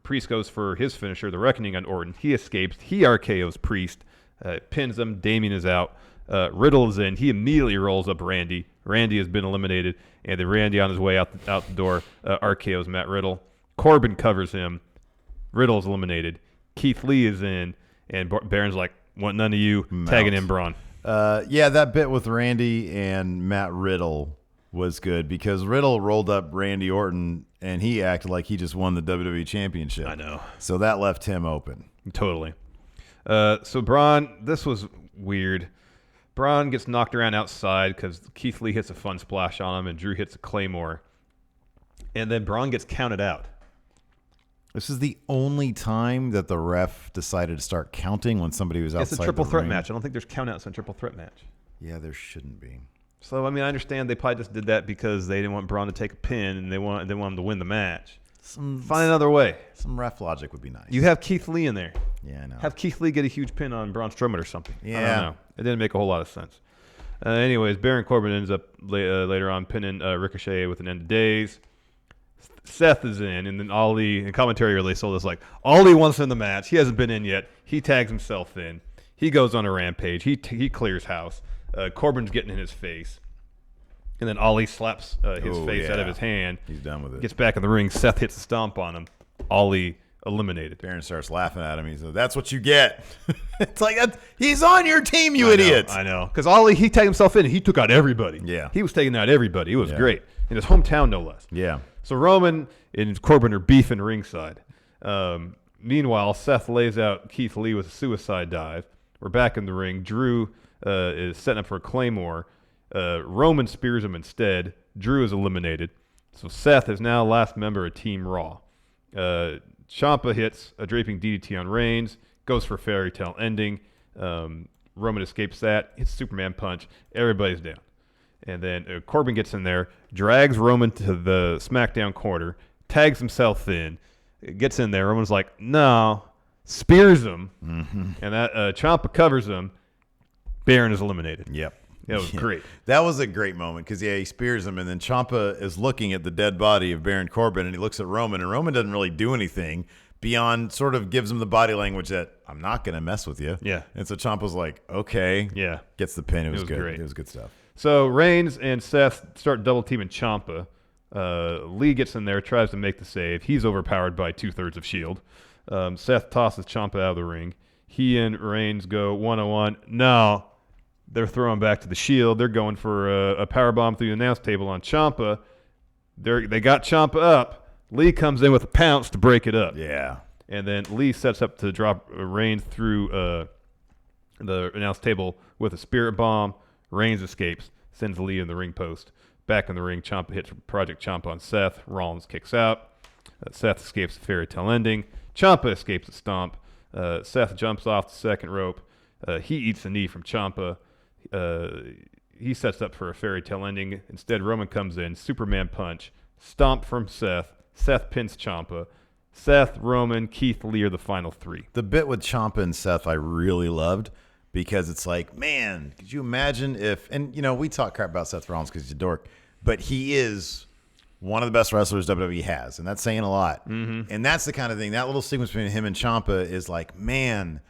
S5: Priest goes for his finisher, the Reckoning, on Orton. He escapes. He RKOs Priest, pins him. Damien is out. Riddle is in. He immediately rolls up Randy. Randy has been eliminated, and then Randy on his way out the door RKOs Matt Riddle. Corbin covers him. Riddle's eliminated. Keith Lee is in, and Baron's like, want none of you, tagging in Braun.
S4: That bit with Randy and Matt Riddle was good because Riddle rolled up Randy Orton, and he acted like he just won the WWE Championship.
S5: I know.
S4: So that left him open.
S5: Totally. So Braun, this was weird. Braun gets knocked around outside because Keith Lee hits a fun splash on him, and Drew hits a Claymore. And then Braun gets counted out.
S4: This is the only time that the ref decided to start counting when somebody was outside.
S5: It's a triple threat
S4: ring.
S5: match. I don't think there's countouts in a triple threat match.
S4: Yeah, there shouldn't be.
S5: So, I understand they probably just did that because they didn't want Braun to take a pin and they want him to win the match. Find another way.
S4: Some ref logic would be nice.
S5: You have Keith Lee in there.
S4: Yeah, I know.
S5: Have Keith Lee get a huge pin on Braun Strowman or something.
S4: Yeah.
S5: I don't know. It didn't make a whole lot of sense. Anyways, Baron Corbin ends up later on pinning Ricochet with an end of days. Seth is in, and then Ali, in commentary really sold us Ali wants in the match. He hasn't been in yet. He tags himself in. He goes on a rampage. He clears house. Corbin's getting in his face. And then Ali slaps his face out of his hand.
S4: He's done with it.
S5: Gets back in the ring. Seth hits a stomp on him. Ali eliminated.
S4: Baron starts laughing at him. He says, "That's what you get." It's he's on your team, you idiot.
S5: I know. Because Ali, he tagged himself in, and he took out everybody.
S4: Yeah.
S5: He was taking out everybody. It was great. In his hometown, no less.
S4: Yeah.
S5: So Roman and Corbin are beefing ringside. Meanwhile, Seth lays out Keith Lee with a suicide dive. We're back in the ring. Drew is setting up for a Claymore. Roman spears him instead. Drew is eliminated. So Seth is now last member of Team Raw. Ciampa hits a draping DDT on Reigns. Goes for fairy tale ending. Roman escapes that. Hits Superman punch. Everybody's down. And then Corbin gets in there, drags Roman to the SmackDown corner, tags himself in, gets in there. Roman's like, no, spears him. Mm-hmm. And that Ciampa covers him. Baron is eliminated.
S4: Yep.
S5: That was great.
S4: That was a great moment because, he spears him, and then Ciampa is looking at the dead body of Baron Corbin, and he looks at Roman, and Roman doesn't really do anything beyond sort of gives him the body language that I'm not going to mess with you.
S5: Yeah.
S4: And so Ciampa's like, okay.
S5: Yeah.
S4: Gets the pin. It was good.
S5: Great.
S4: It was good stuff.
S5: So Reigns and Seth start double teaming Ciampa. Lee gets in there, tries to make the save. He's overpowered by 2/3 of S.H.I.E.L.D. Seth tosses Ciampa out of the ring. He and Reigns go one-on-one. No, They're throwing back to the Shield. They're going for a powerbomb through the announce table on Ciampa. They got Ciampa up. Lee comes in with a pounce to break it up.
S4: Yeah.
S5: And then Lee sets up to drop Reigns through the announce table with a spirit bomb. Reigns escapes, sends Lee in the ring post. Back in the ring, Ciampa hits Project Ciampa on Seth. Rollins kicks out. Seth escapes the fairy tale ending. Ciampa escapes the stomp. Seth jumps off the second rope. He eats a knee from Ciampa. He sets up for a fairy tale ending. Instead, Roman comes in, Superman punch, stomp from Seth. Seth pins Ciampa. Seth, Roman, Keith Lee are the final three.
S4: The bit with Ciampa and Seth I really loved because it's like, man, could you imagine if, and we talk crap about Seth Rollins because he's a dork, but he is one of the best wrestlers WWE has, and that's saying a lot. Mm-hmm. And that's the kind of thing, that little sequence between him and Ciampa is like, man,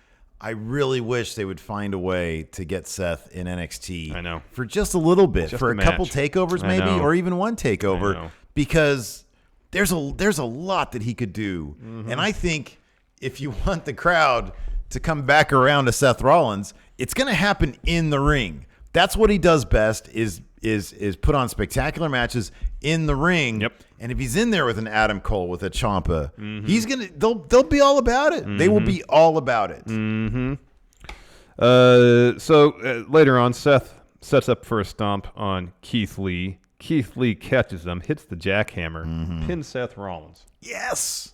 S4: I really wish they would find a way to get Seth in NXT.
S5: I know.
S4: For just a little bit,
S5: just
S4: for a couple takeovers maybe, or even one takeover, because there's a lot that he could do. Mm-hmm. And I think if you want the crowd to come back around to Seth Rollins, it's going to happen in the ring. That's what he does best is put on spectacular matches in the ring.
S5: Yep.
S4: And if he's in there with an Adam Cole, with a Ciampa, they'll be all about it. Mm-hmm. They will be all about it.
S5: Mm-hmm. So later on, Seth sets up for a stomp on Keith Lee. Keith Lee catches him, hits the jackhammer, pins Seth Rollins.
S4: Yes.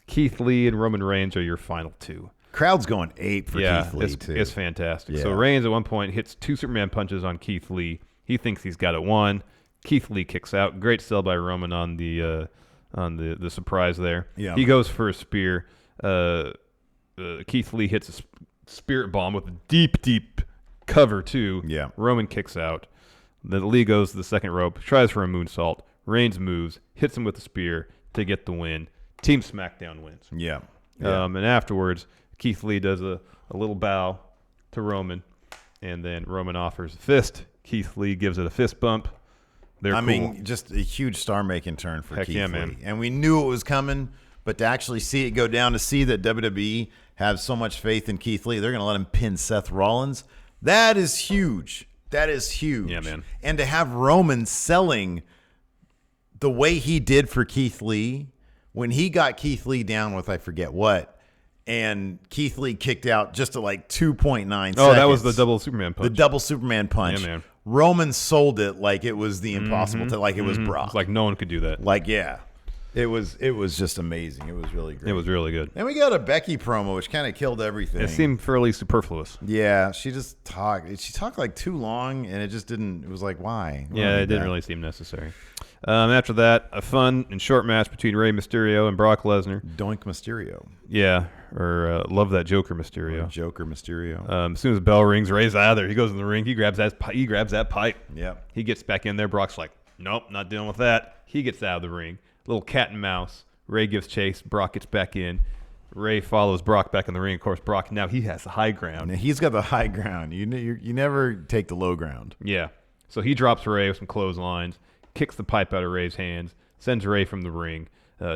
S5: Keith Lee and Roman Reigns are your final two.
S4: Crowd's going ape for Keith Lee, too.
S5: It's fantastic.
S4: Yeah.
S5: So Reigns at one point hits 2 Superman punches on Keith Lee. He thinks he's got it won. Keith Lee kicks out. Great sell by Roman on the surprise there.
S4: Yeah.
S5: He goes for a spear. Keith Lee hits a spirit bomb with a deep cover, too.
S4: Yeah.
S5: Roman kicks out. Then Lee goes to the second rope, tries for a moonsault. Reigns moves, hits him with a spear to get the win. Team SmackDown wins.
S4: Yeah.
S5: And afterwards, Keith Lee does a little bow to Roman, and then Roman offers a fist. Keith Lee gives it a fist bump. I
S4: mean, just a huge star-making turn for Keith Lee.
S5: Man.
S4: And we knew it was coming, but to actually see it go down, to see that WWE have so much faith in Keith Lee, they're going to let him pin Seth Rollins. That is huge. That is huge.
S5: Yeah, man.
S4: And to have Roman selling the way he did for Keith Lee, when he got Keith Lee down with I forget what, and Keith Lee kicked out just at like 2.9 seconds.
S5: Oh, that was the double Superman punch.
S4: The double Superman punch.
S5: Yeah, man.
S4: Roman sold it like it was the impossible, like it was Brock.
S5: It's like no one could do that.
S4: Like, yeah. It was just amazing. It was really great.
S5: It was really good.
S4: And we got a Becky promo, which kind of killed everything.
S5: It seemed fairly superfluous.
S4: Yeah, she just talked. She talked like too long, and it just didn't. It was like, why?
S5: Yeah, it didn't really seem necessary. After that, a fun and short match between Rey Mysterio and Brock Lesnar.
S4: Doink Mysterio.
S5: Yeah, or love that Joker Mysterio.
S4: Or Joker Mysterio.
S5: As soon as the bell rings, Rey's out of there. He goes in the ring. He grabs that pipe.
S4: Yeah.
S5: He gets back in there. Brock's like, nope, not dealing with that. He gets out of the ring. Little cat and mouse. Rey gives chase. Brock gets back in. Rey follows Brock back in the ring. Of course, Brock, now he has the high ground.
S4: And he's got the high ground. You never take the low ground.
S5: Yeah. So he drops Rey with some clotheslines, kicks the pipe out of Rey's hands, sends Rey from the ring,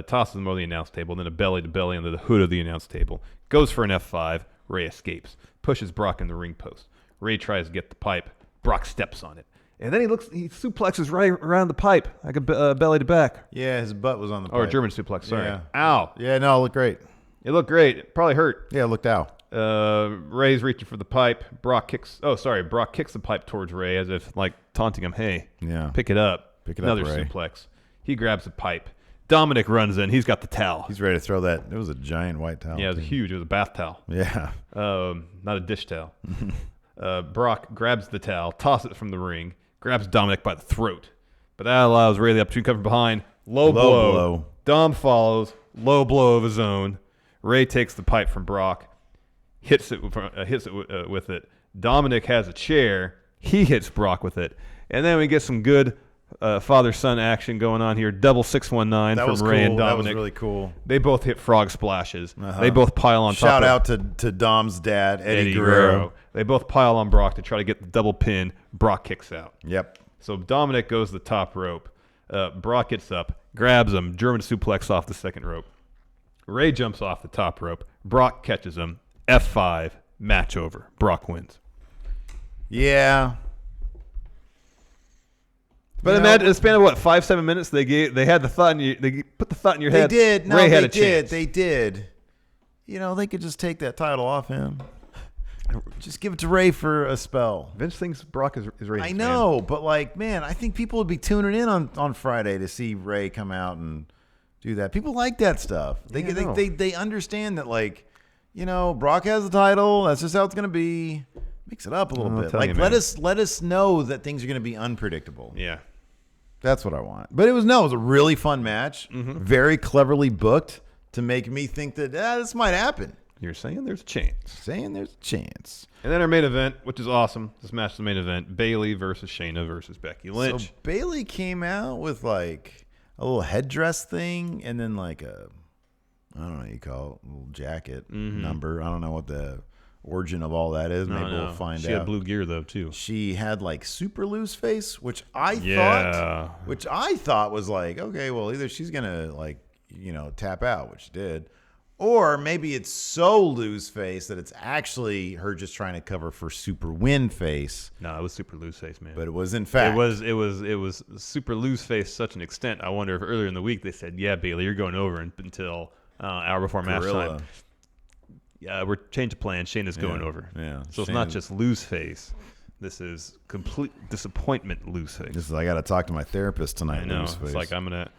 S5: tosses him over the announce table, then a belly-to-belly under the hood of the announce table. Goes for an F5. Rey escapes. Pushes Brock in the ring post. Rey tries to get the pipe. Brock steps on it. And then he suplexes right around the pipe, like a belly to back.
S4: Yeah, his butt was on the pipe.
S5: Or a German suplex, sorry.
S4: Yeah.
S5: Ow.
S4: Yeah, no, it looked great.
S5: It looked great. It probably hurt.
S4: Yeah, it looked out.
S5: Rey's reaching for the pipe. Brock kicks the pipe towards Rey as if like taunting him, hey, pick it up. Another suplex. He grabs the pipe. Dominic runs in. He's got the towel.
S4: He's ready to throw that. It was a giant white towel.
S5: Yeah, it was huge. It was a bath towel.
S4: Yeah.
S5: Not a dish towel. Brock grabs the towel, tosses it from the ring, grabs Dominic by the throat. But that allows Rey the opportunity to come from behind. Low blow. Dom follows. Low blow of his own. Rey takes the pipe from Brock, hits it with it. Dominic has a chair. He hits Brock with it. And then we get some good father-son action going on here. Double 619 from Rey and Dominic.
S4: That was really cool.
S5: They both hit frog splashes. They both pile on top.
S4: Shout out to Dom's dad, Eddie Guerrero.
S5: They both pile on Brock to try to get the double pin. Brock kicks out.
S4: Yep.
S5: So Dominic goes to the top rope. Brock gets up, grabs him, German suplex off the second rope. Rey jumps off the top rope. Brock catches him. F5. Match over. Brock wins.
S4: Yeah.
S5: But imagine a span of what 5-7 minutes they had the thought they put the thought in your head.
S4: They did. No,
S5: Ray had
S4: they
S5: a
S4: did.
S5: chance.
S4: They did. They could just take that title off him. Just give it to Ray for a spell.
S5: Vince thinks Brock is Ray's
S4: I know, but I think people would be tuning in on Friday to see Ray come out and do that. People like that stuff. They understand that Brock has the title. That's just how it's gonna be. Mix it up a little bit. Let us know that things are gonna be unpredictable.
S5: Yeah.
S4: That's what I want. But it was a really fun match. Very cleverly booked to make me think that this might happen.
S5: You're saying there's a chance.
S4: And
S5: then our main event, which is awesome. This match is the main event. Bayley versus Shayna versus Becky Lynch.
S4: So Bayley came out with a little headdress thing and then I don't know what you call it, a little jacket number. I don't know what the origin of all that is. Maybe we'll find out.
S5: She had blue gear though too.
S4: She had super loose face, which I thought was okay, well either she's gonna tap out, which she did. Or maybe it's so loose face that it's actually her just trying to cover for super win face.
S5: No, it was super loose face, man.
S4: But it was in fact.
S5: It was super loose face to such an extent. I wonder if earlier in the week they said, "Yeah, Bayley, you're going over until hour before match time." Yeah, we're changing plans. Shayna's going over.
S4: Yeah.
S5: So it's not just loose face. This is complete disappointment loose face.
S4: This is I got to talk to my therapist tonight.
S5: I know.
S4: Loose face.
S5: It's I'm gonna.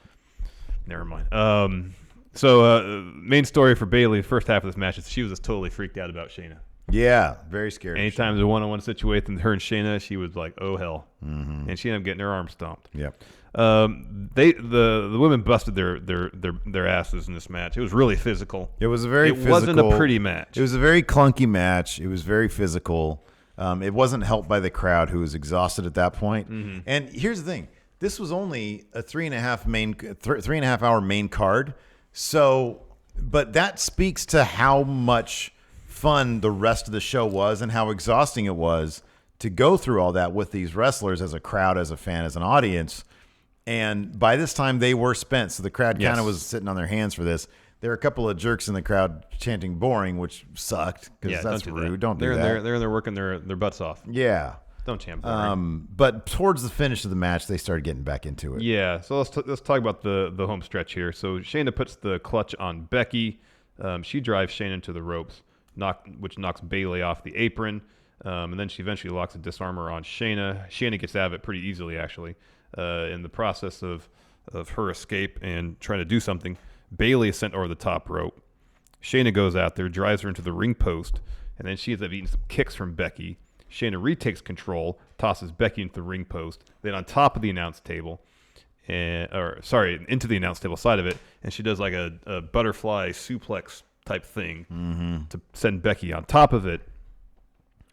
S5: Never mind. So main story for Bayley, first half of this match is she was just totally freaked out about Shayna.
S4: Yeah, very scary.
S5: Anytime there's a one-on-one situation, her and Shayna, she was like, "Oh hell," and she ended up getting her arm stomped.
S4: Yep.
S5: The women busted their asses in this match. It was really physical.
S4: It was it
S5: wasn't a pretty match.
S4: It was a very clunky match. It was very physical. It wasn't helped by the crowd, who was exhausted at that point. And here's the thing: this was only a 3.5 hour main card. So, but that speaks to how much fun the rest of the show was and how exhausting it was to go through all that with these wrestlers as a crowd, as a fan, as an audience. And by this time they were spent. So the crowd kind of was sitting on their hands for this. There were a couple of jerks in the crowd chanting boring, which sucked because that's rude. Don't do that.
S5: They're working their butts off.
S4: Yeah.
S5: Don't chant boring.
S4: But towards the finish of the match, they started getting back into it.
S5: Yeah, so let's talk about the home stretch here. So Shayna puts the clutch on Becky. She drives Shayna into the ropes, which knocks Bayley off the apron. And then she eventually locks a disarmer on Shayna. Shayna gets out of it pretty easily, actually. In the process of her escape and trying to do something, Bayley is sent over the top rope. Shayna goes out there, drives her into the ring post, and then she ends up eating some kicks from Becky. Shayna retakes control, tosses Becky into the ring post, then on top of the announce table, into the announce table side of it, and she does a butterfly suplex type thing to send Becky on top of it.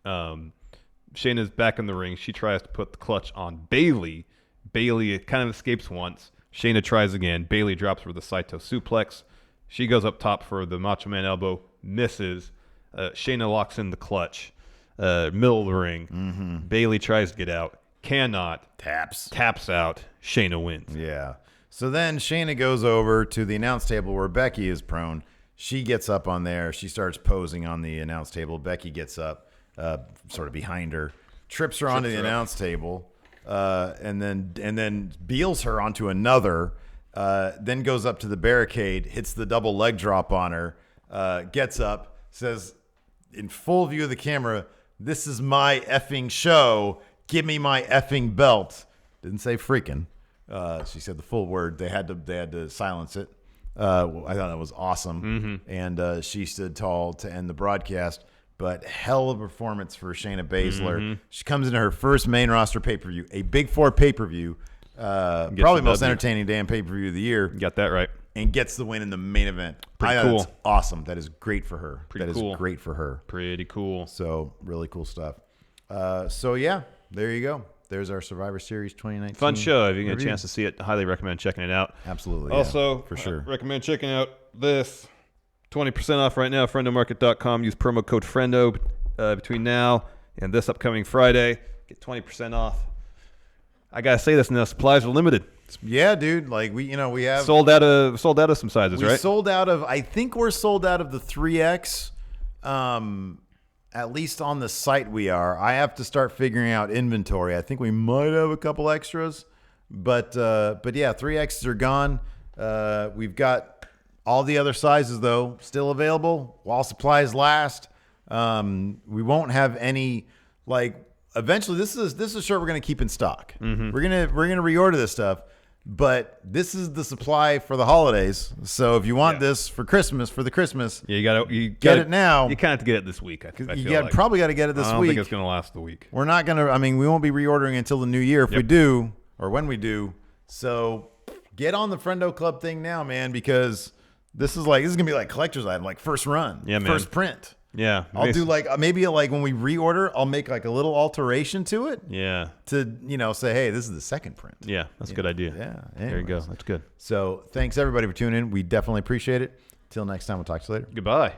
S5: Shayna's back in the ring. She tries to put the clutch on Bayley. Bayley kind of escapes once. Shayna tries again. Bayley drops her with a Saito suplex. She goes up top for the Macho Man elbow, misses. Shayna locks in the clutch. Middle of the ring. Bayley tries to get out. Cannot. Taps out. Shayna wins.
S4: Yeah. So then Shayna goes over to the announce table where Becky is prone. She gets up on there. She starts posing on the announce table. Becky gets up sort of behind her, trips her onto the announce table, and then beels her onto another, then goes up to the barricade, hits the double leg drop on her, gets up, says in full view of the camera, "This is my effing show. Give me my effing belt." Didn't say freaking. She said the full word. They had to silence it. I thought that was awesome. And she stood tall to end the broadcast. But hell of a performance for Shayna Baszler. She comes into her first main roster pay-per-view, a Big Four pay-per-view, probably most entertaining damn pay-per-view of the year.
S5: Got that right.
S4: And gets the win in the main event.
S5: Pretty cool.
S4: That's awesome. That is great for her.
S5: Pretty cool.
S4: So really cool stuff. So yeah, there you go. There's our Survivor Series 2019.
S5: Fun show. If you get a chance to see it, highly recommend checking it out.
S4: Absolutely.
S5: Also,
S4: for sure.
S5: Recommend checking out this. 20% off right now. Friendomarket.com. Use promo code Friendo between now and this upcoming Friday. Get 20% off. I gotta say this now. Supplies are limited.
S4: Yeah, dude. Like we have
S5: sold out of some sizes, right?
S4: I think we're sold out of the 3X. at least on the site we are. I have to start figuring out inventory. I think we might have a couple extras, but yeah, 3Xs are gone. We've got all the other sizes though still available while supplies last. We won't have any eventually this is a shirt we're going to keep in stock. Mm-hmm. We're going to reorder this stuff, but this is the supply for the holidays. So if you want this for Christmas, you get it now.
S5: You kind of have to get it this week.
S4: Probably got to get it this week.
S5: I don't think it's going to last the week.
S4: We're not going to, we won't be reordering until the new year if we do, or when we do. So get on the Friendo Club thing now, man, because this is going to be like collector's item, like first run, first print.
S5: Yeah.
S4: I'll do maybe when we reorder, I'll make a little alteration to it.
S5: Yeah.
S4: To, say, hey, this is the second print.
S5: Yeah. That's a good idea.
S4: Yeah.
S5: There you go. That's good.
S4: So thanks everybody for tuning in. We definitely appreciate it. Till next time, we'll talk to you later.
S5: Goodbye.